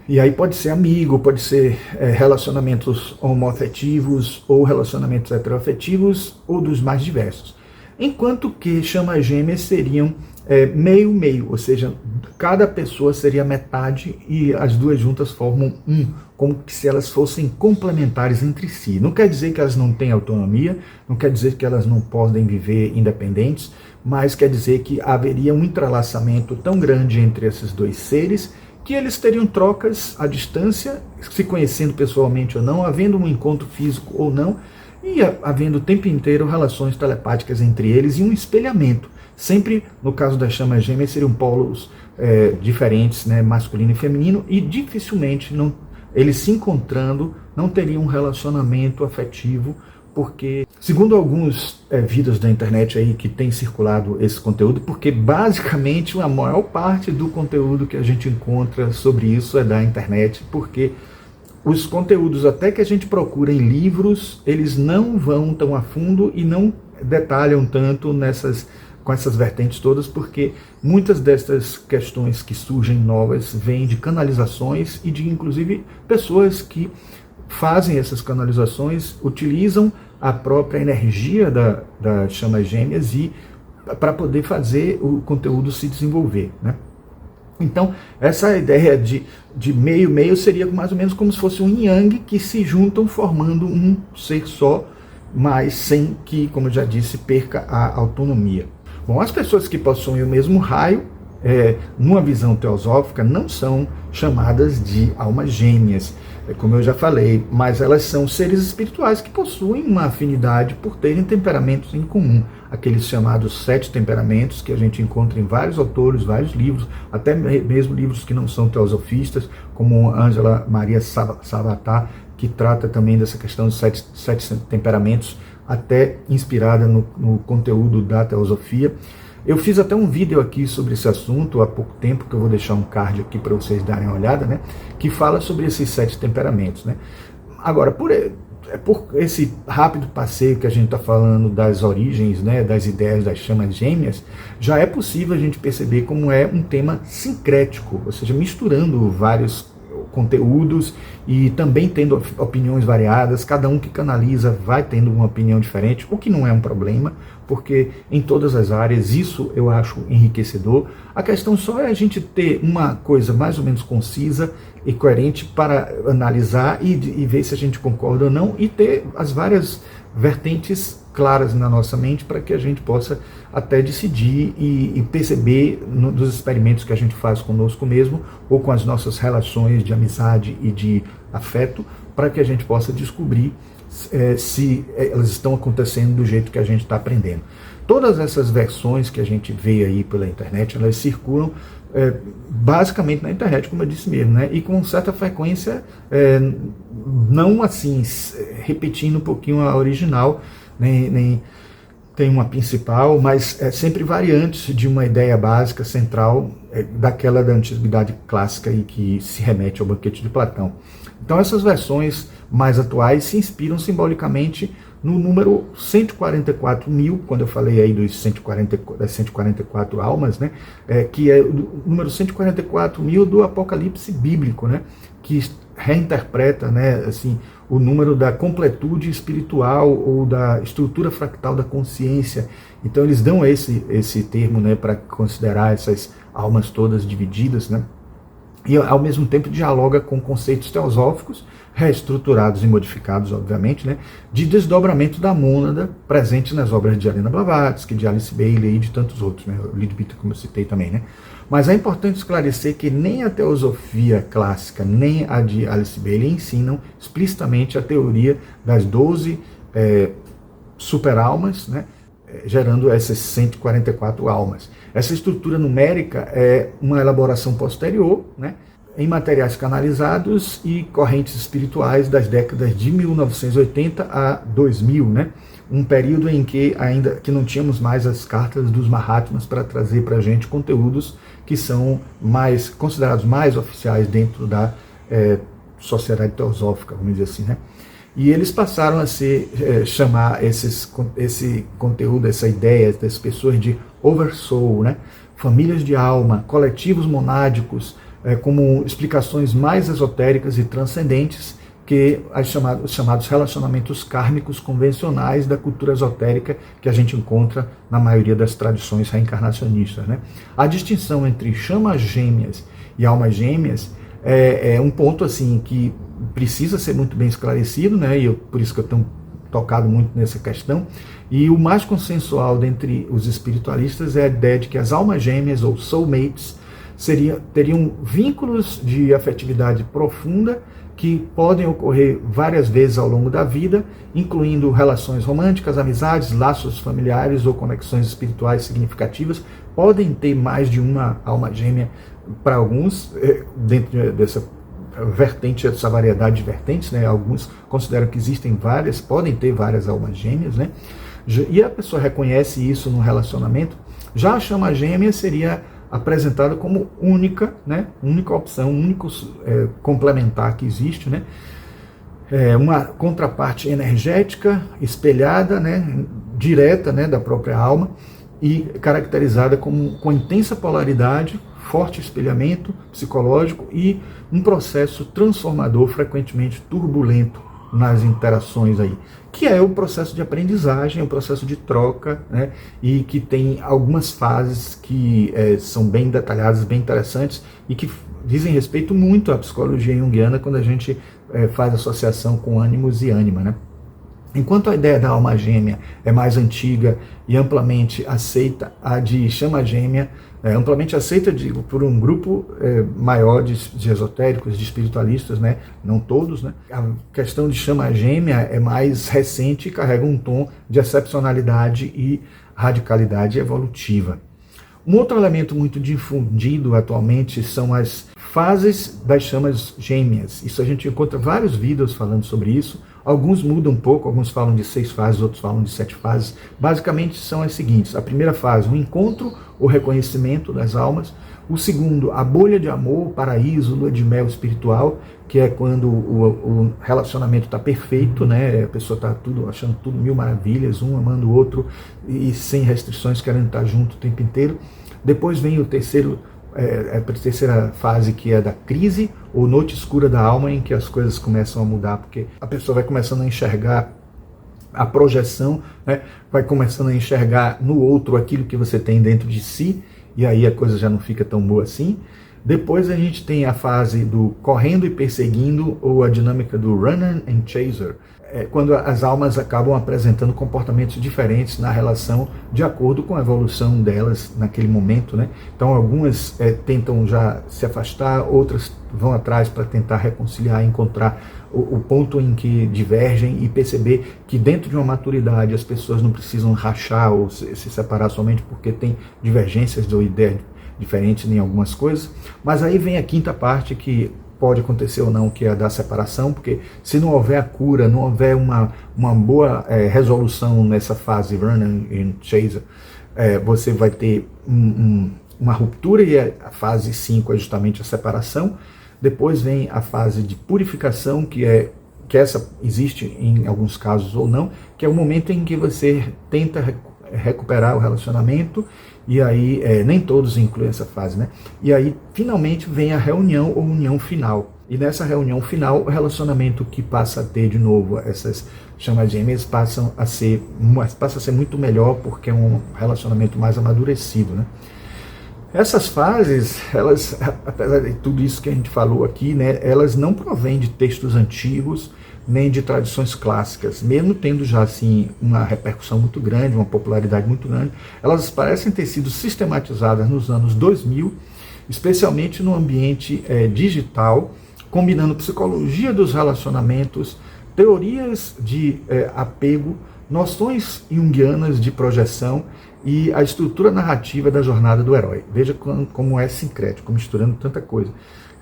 E aí pode ser amigo, pode ser relacionamentos homoafetivos ou relacionamentos heteroafetivos ou dos mais diversos. Enquanto que chamas gêmeas seriam meio-meio, ou seja, cada pessoa seria metade e as duas juntas formam um, como se elas fossem complementares entre si. Não quer dizer que elas não têm autonomia, não quer dizer que elas não podem viver independentes, mas quer dizer que haveria um entrelaçamento tão grande entre esses dois seres que eles teriam trocas à distância, se conhecendo pessoalmente ou não, havendo um encontro físico ou não, e havendo o tempo inteiro relações telepáticas entre eles e um espelhamento. Sempre, no caso das chamas gêmeas, seriam polos diferentes, né, masculino e feminino, e dificilmente eles se encontrando não teriam um relacionamento afetivo, porque, segundo alguns vídeos da internet aí que tem circulado esse conteúdo, porque basicamente a maior parte do conteúdo que a gente encontra sobre isso é da internet, porque os conteúdos até que a gente procura em livros, eles não vão tão a fundo e não detalham tanto com essas vertentes todas, porque muitas dessas questões que surgem novas vêm de canalizações e de, inclusive, pessoas que fazem essas canalizações, utilizam a própria energia das chamas gêmeas e para poder fazer o conteúdo se desenvolver, né? Então, essa ideia de meio-meio seria mais ou menos como se fosse um yin-yang que se juntam formando um ser só, mas sem que, como eu já disse, perca a autonomia. Bom, as pessoas que possuem o mesmo raio, numa visão teosófica, não são chamadas de almas gêmeas, como eu já falei, mas elas são seres espirituais que possuem uma afinidade por terem temperamentos em comum, aqueles chamados 7 temperamentos que a gente encontra em vários autores, vários livros, até mesmo livros que não são teosofistas, como Ângela Maria Sabatá, que trata também dessa questão dos 7 temperamentos, até inspirada no conteúdo da teosofia. Eu fiz até um vídeo aqui sobre esse assunto há pouco tempo, que eu vou deixar um card aqui para vocês darem uma olhada, né, que fala sobre esses 7 temperamentos, né. Agora, por esse rápido passeio que a gente está falando das origens, né, das ideias das chamas gêmeas, já é possível a gente perceber como é um tema sincrético, ou seja, misturando vários conteúdos e também tendo opiniões variadas, cada um que canaliza vai tendo uma opinião diferente, o que não é um problema, porque em todas as áreas isso eu acho enriquecedor. A questão só é a gente ter uma coisa mais ou menos concisa e coerente para analisar e ver se a gente concorda ou não, e ter as várias vertentes claras na nossa mente para que a gente possa até decidir e perceber dos experimentos que a gente faz conosco mesmo ou com as nossas relações de amizade e de afeto, para que a gente possa descobrir se elas estão acontecendo do jeito que a gente está aprendendo. Todas essas versões que a gente vê aí pela internet, elas circulam basicamente na internet, como eu disse mesmo, né? E com certa frequência, não assim, repetindo um pouquinho a original, nem tem uma principal, mas é sempre variantes de uma ideia básica, central, daquela da antiguidade clássica e que se remete ao banquete de Platão. Então essas versões mais atuais se inspiram simbolicamente no número 144.000, quando eu falei aí das 144 almas, né, que é o número 144.000 do Apocalipse bíblico, né, que reinterpreta, né, assim, o número da completude espiritual ou da estrutura fractal da consciência. Então eles dão esse termo, né, para considerar essas almas todas divididas, né, e ao mesmo tempo dialoga com conceitos teosóficos reestruturados e modificados, obviamente, né, de desdobramento da mônada presente nas obras de Helena Blavatsky, de Alice Bailey e de tantos outros, né, o Leadbeater, como eu citei também, né. Mas é importante esclarecer que nem a teosofia clássica, nem a de Alice Bailey ensinam explicitamente a teoria das 12 super-almas, né, gerando essas 144 almas. Essa estrutura numérica é uma elaboração posterior, né, em materiais canalizados e correntes espirituais das décadas de 1980 a 2000, né, um período em que que não tínhamos mais as cartas dos Mahatmas para trazer para a gente conteúdos que são considerados mais oficiais dentro da sociedade teosófica, vamos dizer assim, né? E eles passaram a chamar esse conteúdo, essa ideia das pessoas de oversoul, né? Famílias de alma, coletivos monádicos, como explicações mais esotéricas e transcendentes que os chamados relacionamentos kármicos convencionais da cultura esotérica que a gente encontra na maioria das tradições reencarnacionistas, né? A distinção entre chamas gêmeas e almas gêmeas é um ponto assim que precisa ser muito bem esclarecido, né? E por isso que eu tenho tocado muito nessa questão. E o mais consensual dentre os espiritualistas é a ideia de que as almas gêmeas ou soulmates teriam vínculos de afetividade profunda que podem ocorrer várias vezes ao longo da vida, incluindo relações românticas, amizades, laços familiares ou conexões espirituais significativas. Podem ter mais de uma alma gêmea para alguns, dentro dessa vertente, essa variedade de vertentes, né? Alguns consideram que existem várias, podem ter várias almas gêmeas, né? E a pessoa reconhece isso no relacionamento. Já a chama gêmea seria apresentada como única, né? Única opção, único complementar que existe, né? Uma contraparte energética, espelhada, né? Direta, né? Da própria alma e caracterizada com intensa polaridade, forte espelhamento psicológico e um processo transformador frequentemente turbulento nas interações aí, que é o processo de aprendizagem, o processo de troca, né, e que tem algumas fases que são bem detalhadas, bem interessantes e que dizem respeito muito à psicologia junguiana quando a gente faz associação com ânimos e ânima, né? Enquanto a ideia da alma gêmea é mais antiga e amplamente aceita, a de chama gêmea é amplamente aceita por um grupo maior de esotéricos, de espiritualistas, né? Não todos, né? A questão de chama gêmea é mais recente e carrega um tom de excepcionalidade e radicalidade evolutiva. Um outro elemento muito difundido atualmente são as fases das chamas gêmeas. Isso a gente encontra vários vídeos falando sobre isso. Alguns mudam um pouco, alguns falam de 6 fases, outros falam de 7 fases. Basicamente são as seguintes: a primeira fase, o encontro, o reconhecimento das almas. O segundo, a bolha de amor, o paraíso, lua de mel espiritual, que é quando o relacionamento está perfeito, né? A pessoa está achando tudo mil maravilhas, um amando o outro e sem restrições, querendo estar junto o tempo inteiro. Depois vem o terceiro a terceira fase, que é da crise ou noite escura da alma, em que as coisas começam a mudar, porque a pessoa vai começando a enxergar a projeção, né? Vai começando a enxergar no outro aquilo que você tem dentro de si, e aí a coisa já não fica tão boa assim. Depois a gente tem a fase do correndo e perseguindo, ou a dinâmica do runner and chaser, quando as almas acabam apresentando comportamentos diferentes na relação de acordo com a evolução delas naquele momento, né? Então algumas tentam já se afastar, outras vão atrás para tentar reconciliar, encontrar o ponto em que divergem e perceber que dentro de uma maturidade as pessoas não precisam rachar ou se separar somente porque tem divergências ou ideias diferentes em algumas coisas. Mas aí vem a quinta parte, que pode acontecer ou não, que é a da separação, porque se não houver a cura, não houver uma boa resolução nessa fase Runner and Chaser, você vai ter uma ruptura, e a fase 5 é justamente a separação. Depois vem a fase de purificação, que essa existe em alguns casos ou não, que é o momento em que você tenta recuperar o relacionamento, e aí nem todos incluem essa fase, né? E aí finalmente vem a reunião ou união final. E nessa reunião final, o relacionamento que passa a ter de novo essas chamas gêmeas passa a ser muito melhor, porque é um relacionamento mais amadurecido, né? Essas fases, elas, apesar de tudo isso que a gente falou aqui, né, elas não provêm de textos antigos, nem de tradições clássicas, mesmo tendo já assim uma repercussão muito grande, uma popularidade muito grande. Elas parecem ter sido sistematizadas nos anos 2000, especialmente no ambiente digital, combinando psicologia dos relacionamentos, teorias de apego, noções junguianas de projeção e a estrutura narrativa da jornada do herói. Veja como é sincrético, misturando tanta coisa.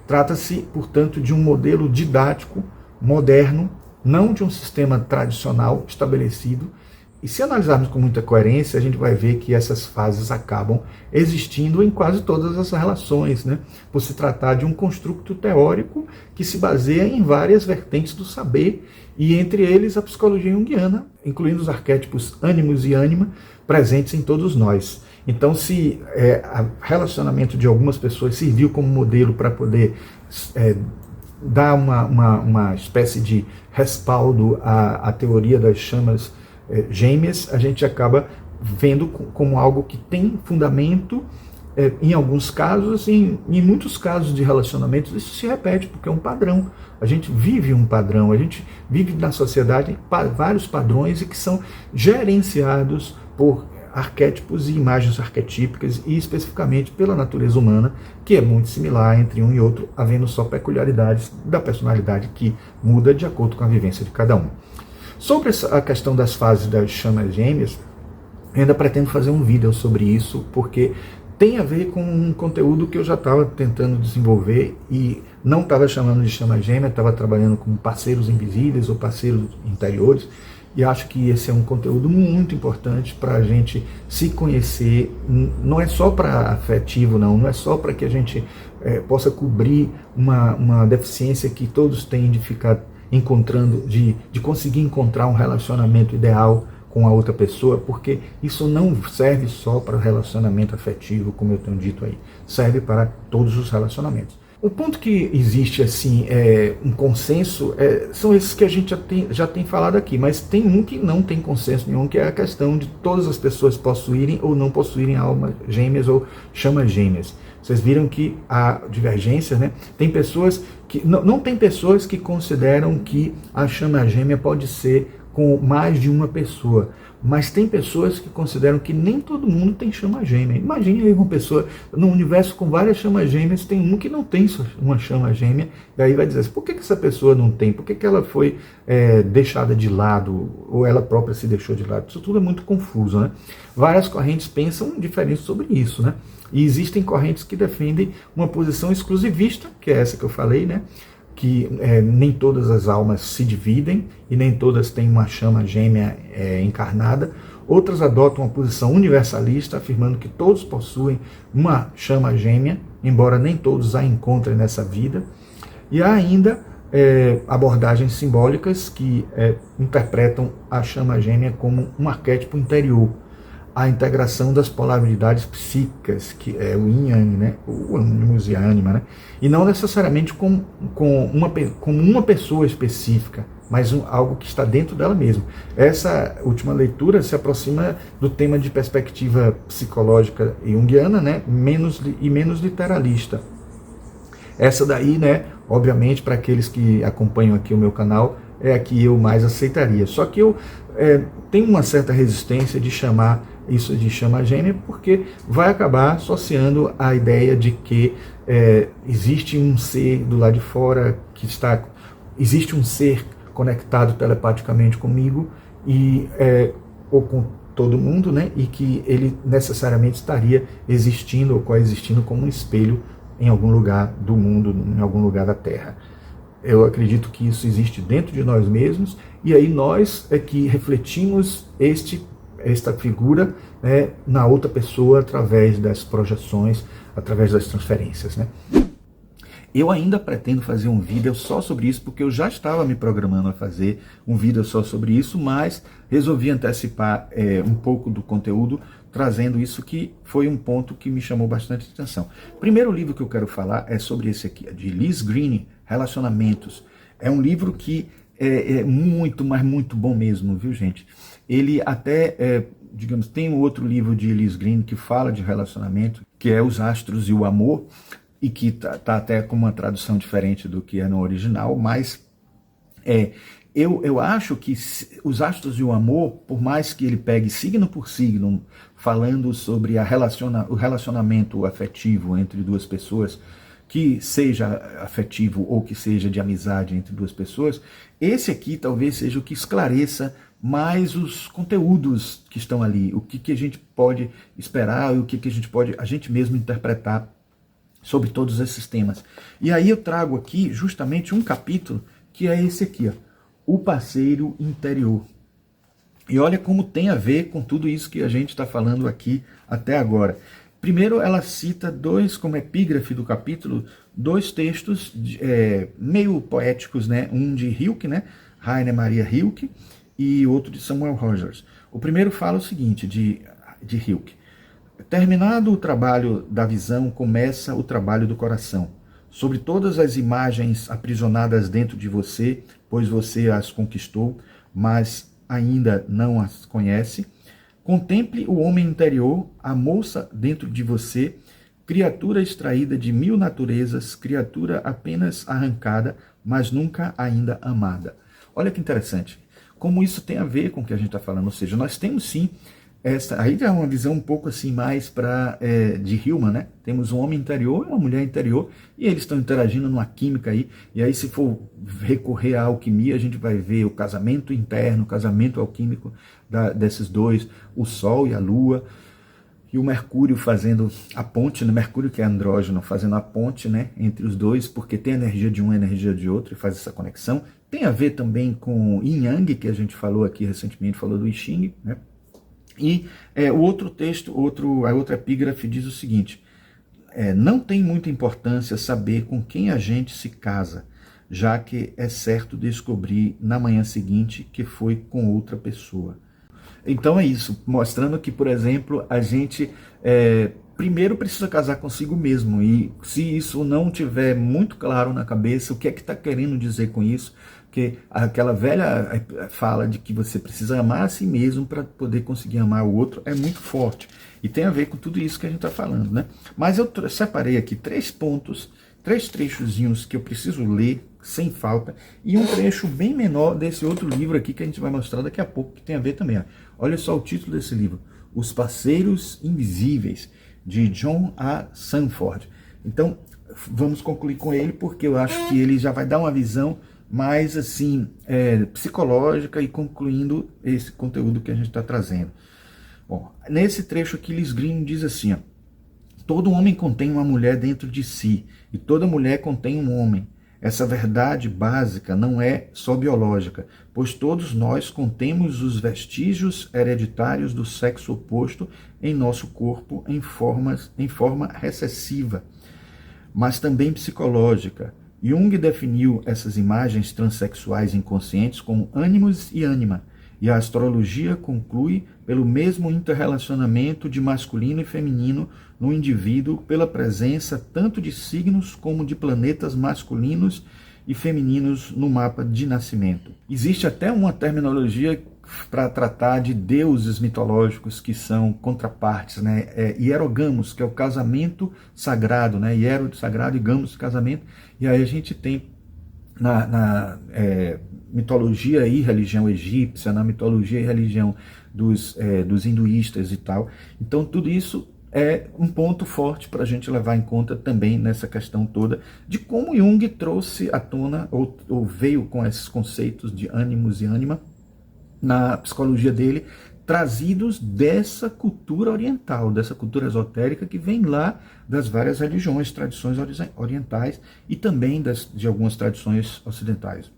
Trata-se, portanto, de um modelo didático, moderno, não de um sistema tradicional estabelecido. E se analisarmos com muita coerência, a gente vai ver que essas fases acabam existindo em quase todas as relações, né? Por se tratar de um construto teórico que se baseia em várias vertentes do saber, e entre eles a psicologia junguiana, incluindo os arquétipos ânimos e ânima, presentes em todos nós. Então, se o relacionamento de algumas pessoas serviu como modelo para poder dar uma espécie de respaldo à teoria das chamas gêmeas, a gente acaba vendo como algo que tem fundamento em alguns casos, em muitos casos de relacionamentos isso se repete, porque é um padrão. A gente vive um padrão, a gente vive na sociedade vários padrões e que são gerenciados por arquétipos e imagens arquetípicas, e especificamente pela natureza humana, que é muito similar entre um e outro, havendo só peculiaridades da personalidade que muda de acordo com a vivência de cada um. Sobre a questão das fases das chamas gêmeas, eu ainda pretendo fazer um vídeo sobre isso, porque tem a ver com um conteúdo que eu já estava tentando desenvolver e não estava chamando de chama gêmea, estava trabalhando com parceiros invisíveis ou parceiros interiores, e acho que esse é um conteúdo muito importante para a gente se conhecer. Não é só para afetivo, não é só para que a gente possa cobrir uma deficiência que todos têm de ficar encontrando, de conseguir encontrar um relacionamento ideal com a outra pessoa, porque isso não serve só para o relacionamento afetivo, como eu tenho dito aí, serve para todos os relacionamentos. O ponto que existe assim, um consenso, são esses que a gente já tem falado aqui, mas tem um que não tem consenso nenhum, que é a questão de todas as pessoas possuírem ou não possuírem almas gêmeas ou chamas gêmeas. Vocês viram que há divergências, né? Tem pessoas que não tem pessoas que consideram que a chama gêmea pode ser com mais de uma pessoa, mas tem pessoas que consideram que nem todo mundo tem chama gêmea. Imagine aí uma pessoa num universo com várias chamas gêmeas, tem um que não tem uma chama gêmea, e aí vai dizer, por que essa pessoa não tem? Por que ela foi deixada de lado, ou ela própria se deixou de lado? Isso tudo é muito confuso, né? Várias correntes pensam diferente sobre isso, né? E existem correntes que defendem uma posição exclusivista, que é essa que eu falei, né? Que nem todas as almas se dividem e nem todas têm uma chama gêmea encarnada. Outras adotam uma posição universalista, afirmando que todos possuem uma chama gêmea, embora nem todos a encontrem nessa vida. E há ainda abordagens simbólicas que interpretam a chama gêmea como um arquétipo interior. a integração das polaridades psíquicas, que é o yin yang, né? O ânimos e a ânima, né? E não necessariamente com uma pessoa específica, mas algo que está dentro dela mesma. Essa última leitura se aproxima do tema de perspectiva psicológica junguiana, né? menos literalista. Essa daí, né, obviamente, para aqueles que acompanham aqui o meu canal, é a que eu mais aceitaria. Só que eu tenho uma certa resistência de chamar isso de chama gêmea, porque vai acabar associando a ideia de que existe um ser do lado de fora, existe um ser conectado telepaticamente comigo, ou com todo mundo, né, e que ele necessariamente estaria existindo ou coexistindo como um espelho em algum lugar do mundo, em algum lugar da Terra. Eu acredito que isso existe dentro de nós mesmos, e aí nós é que refletimos esta figura, né, na outra pessoa através das projeções, através das transferências, né? Eu ainda pretendo fazer um vídeo só sobre isso, porque eu já estava me programando a fazer um vídeo só sobre isso, mas resolvi antecipar um pouco do conteúdo, trazendo isso, que foi um ponto que me chamou bastante atenção. O primeiro livro que eu quero falar é sobre esse aqui, de Liz Greene, Relacionamentos. É um livro que é muito, mas muito bom mesmo, viu, gente? Ele até, digamos, tem um outro livro de Liz Greene que fala de relacionamento, que é Os Astros e o Amor, e que tá até com uma tradução diferente do que é no original, mas eu acho que Os Astros e o Amor, por mais que ele pegue signo por signo, falando sobre o relacionamento afetivo entre duas pessoas, que seja afetivo ou que seja de amizade entre duas pessoas, esse aqui talvez seja o que esclareça mais os conteúdos que estão ali, o que a gente pode esperar, o que a gente pode a gente mesmo interpretar sobre todos esses temas. E aí eu trago aqui justamente um capítulo que é esse aqui, ó, o parceiro interior. E olha como tem a ver com tudo isso que a gente está falando aqui até agora. Primeiro, ela cita como epígrafe do capítulo, dois textos meio poéticos, né? Um de Rilke, né? Rainer Maria Rilke, e outro de Samuel Rogers. O primeiro fala o seguinte, de Rilke: terminado o trabalho da visão, começa o trabalho do coração. Sobre todas as imagens aprisionadas dentro de você, pois você as conquistou, mas ainda não as conhece, contemple o homem interior, a moça dentro de você, criatura extraída de mil naturezas, criatura apenas arrancada, mas nunca ainda amada. Olha que interessante, como isso tem a ver com o que a gente está falando, ou seja, nós temos sim aí é uma visão um pouco assim mais de Hillman, né? Temos um homem interior e uma mulher interior, e eles estão interagindo numa química aí, e aí se for recorrer à alquimia, a gente vai ver o casamento interno, o casamento alquímico desses dois, o Sol e a Lua, e o Mercúrio fazendo a ponte, né? Mercúrio que é andrógeno, fazendo a ponte, né, entre os dois, porque tem a energia de um e a energia de outro, e faz essa conexão. Tem a ver também com o Yin Yang, que a gente falou aqui recentemente, falou do I Ching, né? E o outro texto, a outra epígrafe diz o seguinte: não tem muita importância saber com quem a gente se casa, já que é certo descobrir na manhã seguinte que foi com outra pessoa. Então é isso, mostrando que, por exemplo, a gente primeiro precisa casar consigo mesmo, e se isso não tiver muito claro na cabeça, o que é que está querendo dizer com isso? Porque aquela velha fala de que você precisa amar a si mesmo para poder conseguir amar o outro é muito forte. E tem a ver com tudo isso que a gente está falando, né? Mas eu separei aqui 3 pontos, 3 trechozinhos que eu preciso ler sem falta, e um trecho bem menor desse outro livro aqui que a gente vai mostrar daqui a pouco, que tem a ver também. Ó. Olha só o título desse livro: Os Parceiros Invisíveis, de John A. Sanford. Então, vamos concluir com ele, porque eu acho que ele já vai dar uma visão mais assim, psicológica, e concluindo esse conteúdo que a gente está trazendo. Bom, nesse trecho aqui, Liz Greene diz assim, ó: todo homem contém uma mulher dentro de si, e toda mulher contém um homem. Essa verdade básica não é só biológica, pois todos nós contemos os vestígios hereditários do sexo oposto em nosso corpo em forma recessiva, mas também psicológica. Jung definiu essas imagens transexuais inconscientes como ânimos e ânima, e a astrologia conclui pelo mesmo interrelacionamento de masculino e feminino no indivíduo pela presença tanto de signos como de planetas masculinos e femininos no mapa de nascimento. Existe até uma terminologia para tratar de deuses mitológicos que são contrapartes, né? Hierogamos, que é o casamento sagrado, né? Hiero sagrado e gamos casamento. E aí a gente tem na mitologia e religião egípcia, na mitologia e religião dos hinduístas e tal. Então tudo isso é um ponto forte para a gente levar em conta também nessa questão toda de como Jung trouxe à tona, ou veio com esses conceitos de ânimos e ânima, na psicologia dele, trazidos dessa cultura oriental, dessa cultura esotérica que vem lá das várias religiões, tradições orientais e também de algumas tradições ocidentais.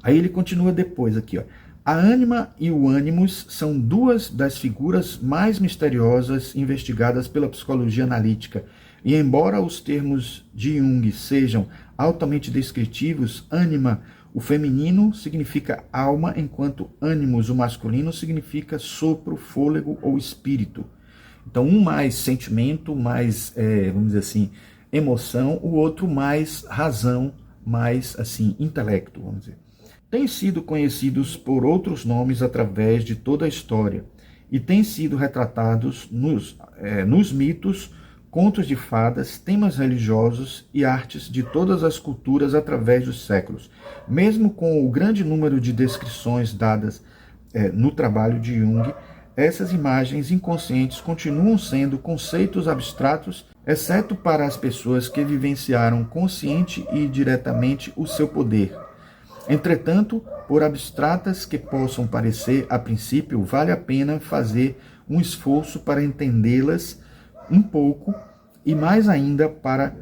Aí ele continua depois aqui, ó. A ânima e o ânimos são duas das figuras mais misteriosas investigadas pela psicologia analítica, e embora os termos de Jung sejam altamente descritivos, ânima, o feminino, significa alma, enquanto ânimos, o masculino, significa sopro, fôlego ou espírito. Então, um mais sentimento, mais, vamos dizer assim, emoção, o outro mais razão, mais, assim, intelecto, vamos dizer. Têm sido conhecidos por outros nomes através de toda a história e têm sido retratados nos mitos, contos de fadas, temas religiosos e artes de todas as culturas através dos séculos. Mesmo com o grande número de descrições dadas no trabalho de Jung, essas imagens inconscientes continuam sendo conceitos abstratos, exceto para as pessoas que vivenciaram consciente e diretamente o seu poder. Entretanto, por abstratas que possam parecer a princípio, vale a pena fazer um esforço para entendê-las um pouco e mais ainda para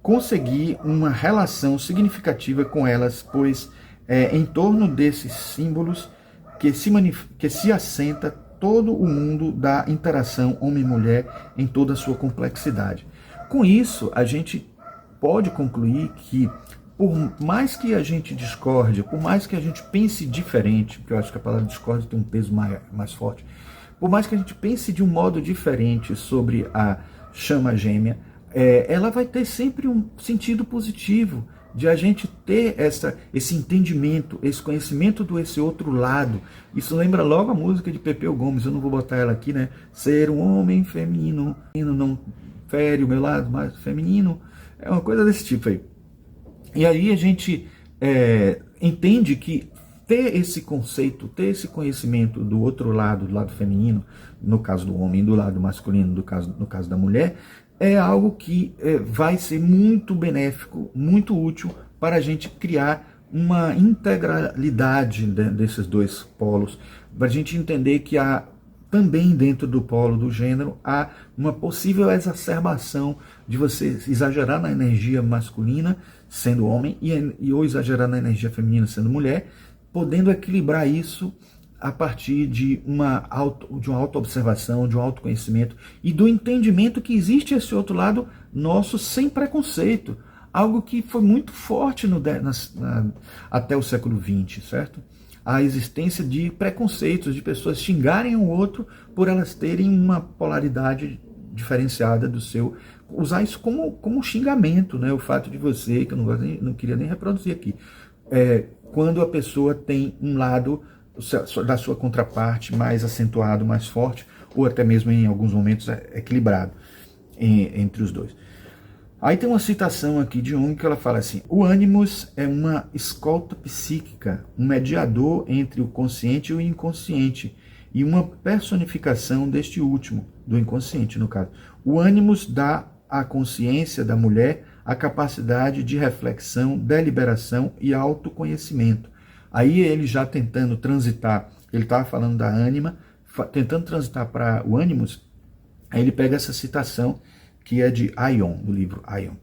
conseguir uma relação significativa com elas, pois é em torno desses símbolos que se assenta todo o mundo da interação homem-mulher em toda a sua complexidade. Com isso, a gente pode concluir que, por mais que a gente discorde, por mais que a gente pense diferente, porque eu acho que a palavra discórdia tem um peso mais forte, por mais que a gente pense de um modo diferente sobre a chama gêmea, ela vai ter sempre um sentido positivo de a gente ter esse entendimento, esse conhecimento desse outro lado. Isso lembra logo a música de Pepeu Gomes, eu não vou botar ela aqui, né? Ser um homem feminino, não fere o meu lado mais feminino, é uma coisa desse tipo aí. E aí a gente entende que ter esse conceito, ter esse conhecimento do outro lado, do lado feminino, no caso do homem, do lado masculino, no caso da mulher, é algo que vai ser muito benéfico, muito útil para a gente criar uma integralidade desses dois polos, para a gente entender que há também dentro do polo do gênero há uma possível exacerbação de você exagerar na energia masculina, sendo homem, ou exagerar na energia feminina, sendo mulher, podendo equilibrar isso a partir de uma auto-observação, de um autoconhecimento e do entendimento que existe esse outro lado nosso sem preconceito. Algo que foi muito forte até o século XX, certo? A existência de preconceitos, de pessoas xingarem o outro por elas terem uma polaridade diferenciada do seu. Usar isso como um xingamento, né? O fato de você, que eu não queria nem reproduzir aqui, quando a pessoa tem um lado da sua contraparte mais acentuado, mais forte, ou até mesmo em alguns momentos equilibrado entre os dois. Aí tem uma citação aqui de Jung que ela fala assim: o ânimos é uma escolta psíquica, um mediador entre o consciente e o inconsciente, e uma personificação deste último, do inconsciente no caso. O ânimos dá à consciência da mulher a capacidade de reflexão, deliberação e autoconhecimento. Aí ele já tentando transitar, ele estava falando da ânima, tentando transitar para o ânimos, aí ele pega essa citação que é de Aion, do livro Aion,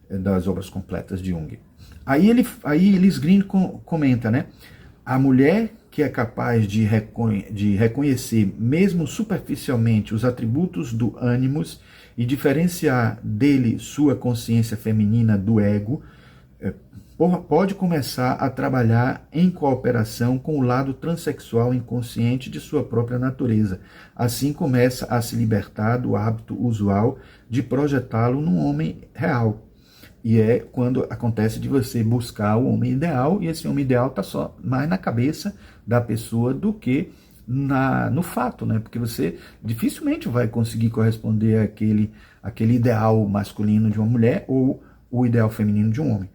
das obras completas de Jung. Aí Ellis Green comenta, né? A mulher que é capaz de reconhecer, mesmo superficialmente, os atributos do ânimos e diferenciar dele sua consciência feminina do ego, pode começar a trabalhar em cooperação com o lado transexual inconsciente de sua própria natureza. Assim começa a se libertar do hábito usual de projetá-lo num homem real. E é quando acontece de você buscar o homem ideal, e esse homem ideal está só mais na cabeça da pessoa do que no fato, né? Porque você dificilmente vai conseguir corresponder àquele ideal masculino de uma mulher ou o ideal feminino de um homem.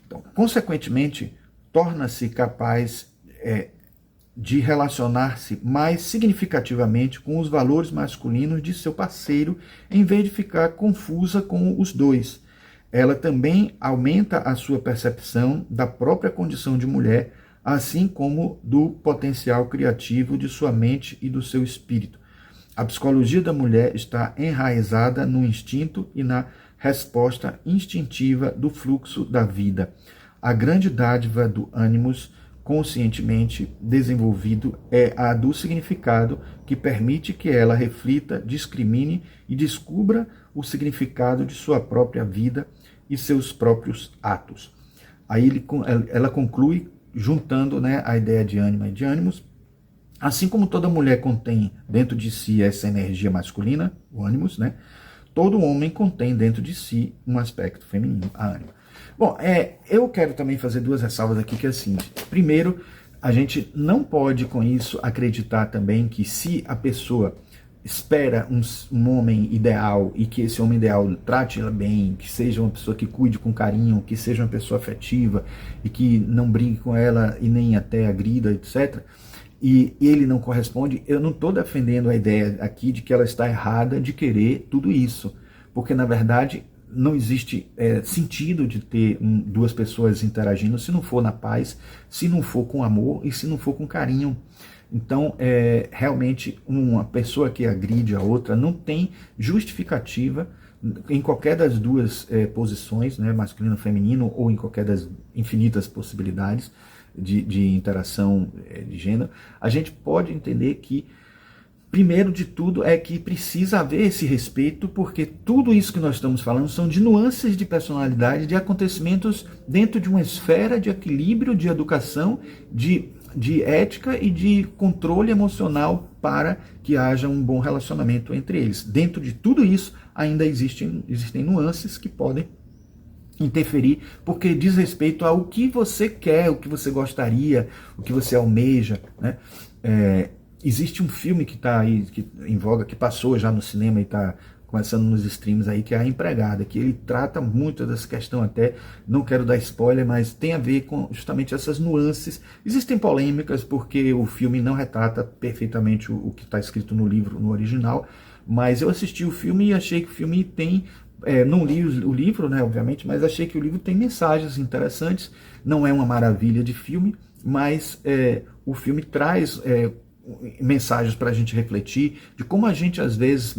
Então, consequentemente, torna-se capaz de relacionar-se mais significativamente com os valores masculinos de seu parceiro, em vez de ficar confusa com os dois. Ela também aumenta a sua percepção da própria condição de mulher, assim como do potencial criativo de sua mente e do seu espírito. A psicologia da mulher está enraizada no instinto e na resposta instintiva do fluxo da vida. A grande dádiva do ânimos conscientemente desenvolvido é a do significado, que permite que ela reflita, discrimine e descubra o significado de sua própria vida e seus próprios atos. Aí ela conclui juntando, né, a ideia de ânima e de ânimos. Assim como toda mulher contém dentro de si essa energia masculina, o ânimos, né, todo homem contém dentro de si um aspecto feminino, a ânima. Bom, eu quero também fazer duas ressalvas aqui, que é assim. Primeiro, a gente não pode com isso acreditar também que se a pessoa espera um homem ideal e que esse homem ideal trate ela bem, que seja uma pessoa que cuide com carinho, que seja uma pessoa afetiva e que não brigue com ela e nem até agrida, etc., e ele não corresponde, eu não estou defendendo a ideia aqui de que ela está errada de querer tudo isso, porque na verdade não existe sentido de ter duas pessoas interagindo se não for na paz, se não for com amor e se não for com carinho. Então, realmente, uma pessoa que agride a outra não tem justificativa em qualquer das duas posições, né, masculino ou feminino, ou em qualquer das infinitas possibilidades de interação de gênero. A gente pode entender que, primeiro de tudo, é que precisa haver esse respeito, porque tudo isso que nós estamos falando são de nuances de personalidade, de acontecimentos dentro de uma esfera de equilíbrio, de educação, de ética e de controle emocional para que haja um bom relacionamento entre eles. Dentro de tudo isso, ainda existem nuances que podem interferir, porque diz respeito ao que você quer, o que você gostaria, o que você almeja, né? Existe um filme que está aí em voga, que passou já no cinema e está começando nos streams aí, que é A Empregada, que ele trata muito dessa questão, até não quero dar spoiler, mas tem a ver com justamente essas nuances. Existem polêmicas porque o filme não retrata perfeitamente o que está escrito no livro, no original, mas eu assisti o filme e achei que o filme tem, não li o livro, né, obviamente, mas achei que o livro tem mensagens interessantes. Não é uma maravilha de filme, mas o filme traz mensagens para a gente refletir de como a gente, às vezes,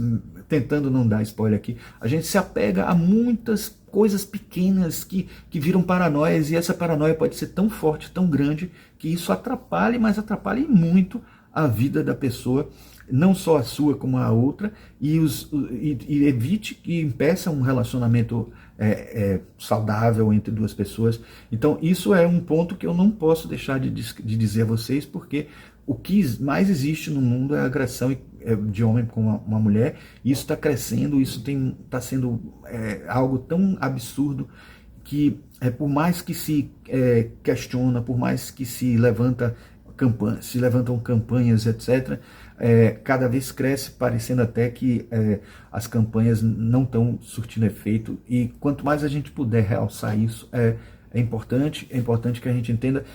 tentando não dar spoiler aqui, a gente se apega a muitas coisas pequenas que viram paranoias, e essa paranoia pode ser tão forte, tão grande, que isso atrapalhe, mas atrapalhe muito a vida da pessoa, não só a sua como a outra, e evite que impeça um relacionamento saudável entre duas pessoas. Então isso é um ponto que eu não posso deixar de dizer a vocês, porque o que mais existe no mundo é a agressão de homem com uma mulher, e isso está crescendo, isso está sendo algo tão absurdo que, por mais que se questiona, por mais que se levantam campanhas, etc., cada vez cresce, parecendo até que as campanhas não estão surtindo efeito, e quanto mais a gente puder realçar isso, é importante que a gente entenda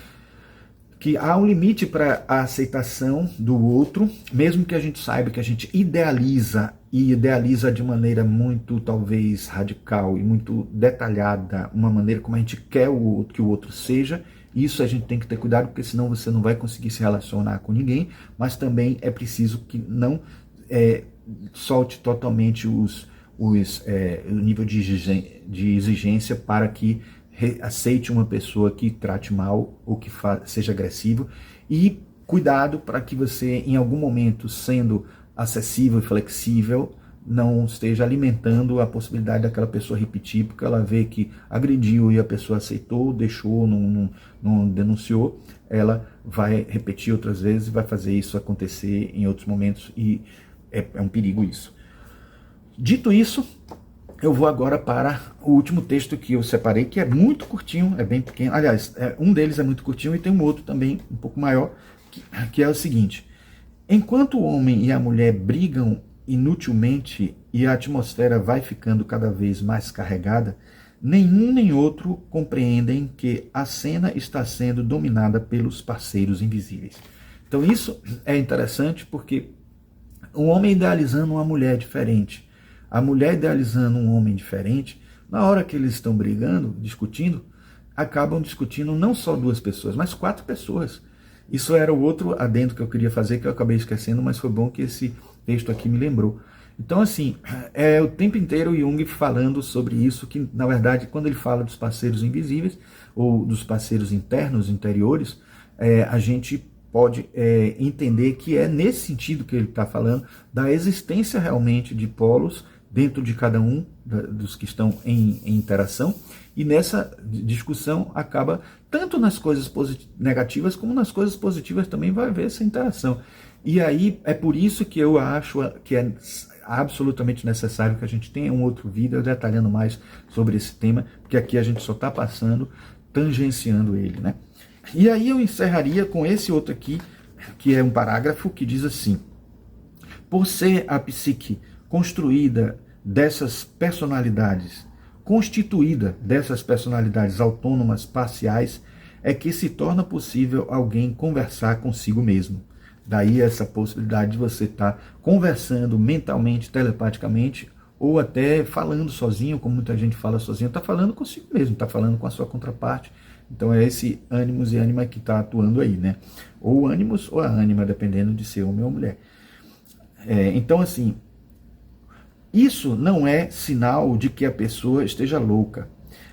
que há um limite para a aceitação do outro, mesmo que a gente saiba que a gente idealiza de maneira muito, talvez, radical e muito detalhada, uma maneira como a gente quer que o outro seja. Isso a gente tem que ter cuidado, porque senão você não vai conseguir se relacionar com ninguém, mas também é preciso que não solte totalmente o nível de exigência para que aceite uma pessoa que trate mal ou que seja agressivo, e cuidado para que você, em algum momento, sendo acessível e flexível, não esteja alimentando a possibilidade daquela pessoa repetir, porque ela vê que agrediu e a pessoa aceitou, deixou, não denunciou, ela vai repetir outras vezes e vai fazer isso acontecer em outros momentos, e é um perigo isso. Dito isso, eu vou agora para o último texto que eu separei, que é muito curtinho, é bem pequeno. Aliás, um deles é muito curtinho e tem um outro também um pouco maior, que é o seguinte: enquanto o homem e a mulher brigam inutilmente e a atmosfera vai ficando cada vez mais carregada, nenhum nem outro compreendem que a cena está sendo dominada pelos parceiros invisíveis. Então isso é interessante porque um homem idealizando uma mulher diferente, a mulher idealizando um homem diferente, na hora que eles estão brigando, discutindo, acabam discutindo não só duas pessoas, mas 4 pessoas. Isso era o outro adendo que eu queria fazer, que eu acabei esquecendo, mas foi bom que esse texto aqui me lembrou. Então, assim, é o tempo inteiro Jung falando sobre isso, que, na verdade, quando ele fala dos parceiros invisíveis, ou dos parceiros internos, interiores, a gente pode entender que é nesse sentido que ele está falando, da existência realmente de polos dentro de cada um dos que estão em interação, e nessa discussão acaba, tanto nas coisas negativas como nas coisas positivas também vai haver essa interação. E aí é por isso que eu acho que é absolutamente necessário que a gente tenha um outro vídeo detalhando mais sobre esse tema, porque aqui a gente só está passando, tangenciando ele, né? E aí eu encerraria com esse outro aqui, que é um parágrafo que diz assim: por ser a psique constituída dessas personalidades autônomas parciais, é que se torna possível alguém conversar consigo mesmo. Daí essa possibilidade de você estar conversando mentalmente, telepaticamente, ou até falando sozinho, como muita gente fala sozinho, está falando consigo mesmo, está falando com a sua contraparte. Então é esse ânimos e ânima que está atuando aí, né? Ou ânimos ou a ânima, dependendo de ser homem ou mulher. Então, assim, isso não é sinal de que a pessoa esteja louca.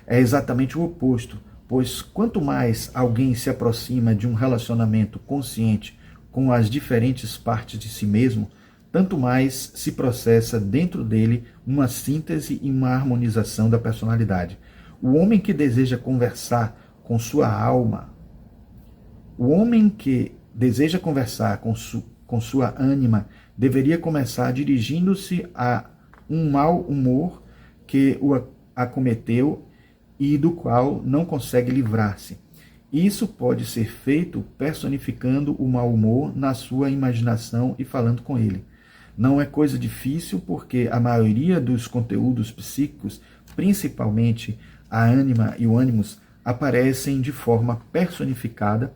É exatamente o oposto, pois quanto mais alguém se aproxima de um relacionamento consciente com as diferentes partes de si mesmo, tanto mais se processa dentro dele uma síntese e uma harmonização da personalidade. O homem que deseja conversar com sua alma, o homem que deseja conversar com sua ânima, deveria começar dirigindo-se a um mau humor que o acometeu e do qual não consegue livrar-se. Isso pode ser feito personificando o mau humor na sua imaginação e falando com ele. Não é coisa difícil, porque a maioria dos conteúdos psíquicos, principalmente a ânima e o ânimos, aparecem de forma personificada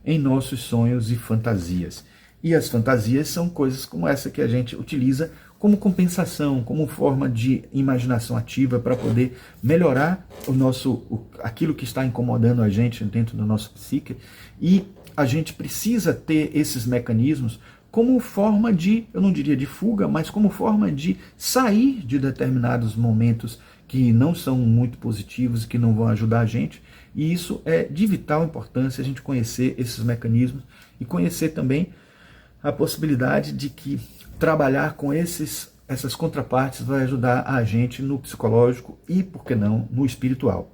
em nossos sonhos e fantasias. E as fantasias são coisas como essa que a gente utiliza como compensação, como forma de imaginação ativa para poder melhorar aquilo que está incomodando a gente dentro do nosso psique. E a gente precisa ter esses mecanismos como forma de, eu não diria de fuga, mas como forma de sair de determinados momentos que não são muito positivos, que não vão ajudar a gente. E isso é de vital importância, a gente conhecer esses mecanismos e conhecer também a possibilidade de que trabalhar com essas contrapartes vai ajudar a gente no psicológico e, por que não, no espiritual.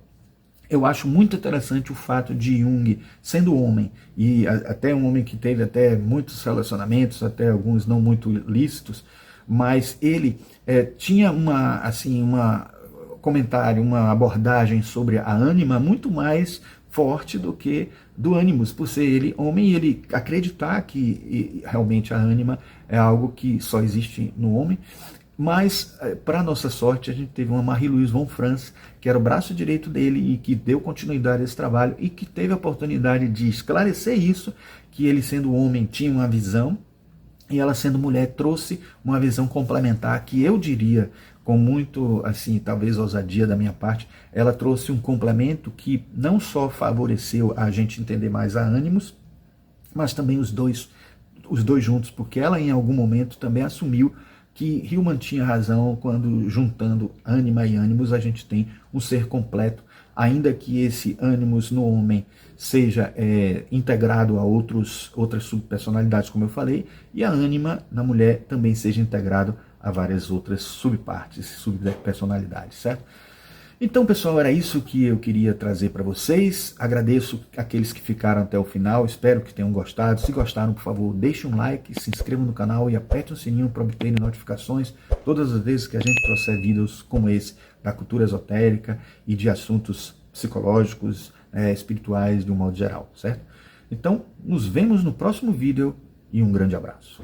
Eu acho muito interessante o fato de Jung, sendo homem, e até um homem que teve até muitos relacionamentos, até alguns não muito lícitos, mas ele tinha comentário, uma abordagem sobre a ânima muito mais forte do que do ânimos, por ser ele homem e ele acreditar que realmente a ânima é algo que só existe no homem. Mas, para nossa sorte, a gente teve uma Marie-Louise von Franz, que era o braço direito dele e que deu continuidade a esse trabalho e que teve a oportunidade de esclarecer isso, que ele sendo homem tinha uma visão e ela sendo mulher trouxe uma visão complementar que eu diria, com muito, assim, talvez ousadia da minha parte, ela trouxe um complemento que não só favoreceu a gente entender mais a ânimos, mas também os dois juntos, porque ela em algum momento também assumiu que Hillman tinha razão quando, juntando ânima e ânimos, a gente tem um ser completo, ainda que esse ânimos no homem seja integrado a outras subpersonalidades, como eu falei, e a ânima na mulher também seja integrado a várias outras subpartes, subpersonalidades, certo? Então, pessoal, era isso que eu queria trazer para vocês. Agradeço aqueles que ficaram até o final, espero que tenham gostado. Se gostaram, por favor, deixem um like, se inscrevam no canal e apertem o sininho para obter notificações todas as vezes que a gente trouxer vídeos como esse, da cultura esotérica e de assuntos psicológicos, espirituais de um modo geral, certo? Então, nos vemos no próximo vídeo e um grande abraço.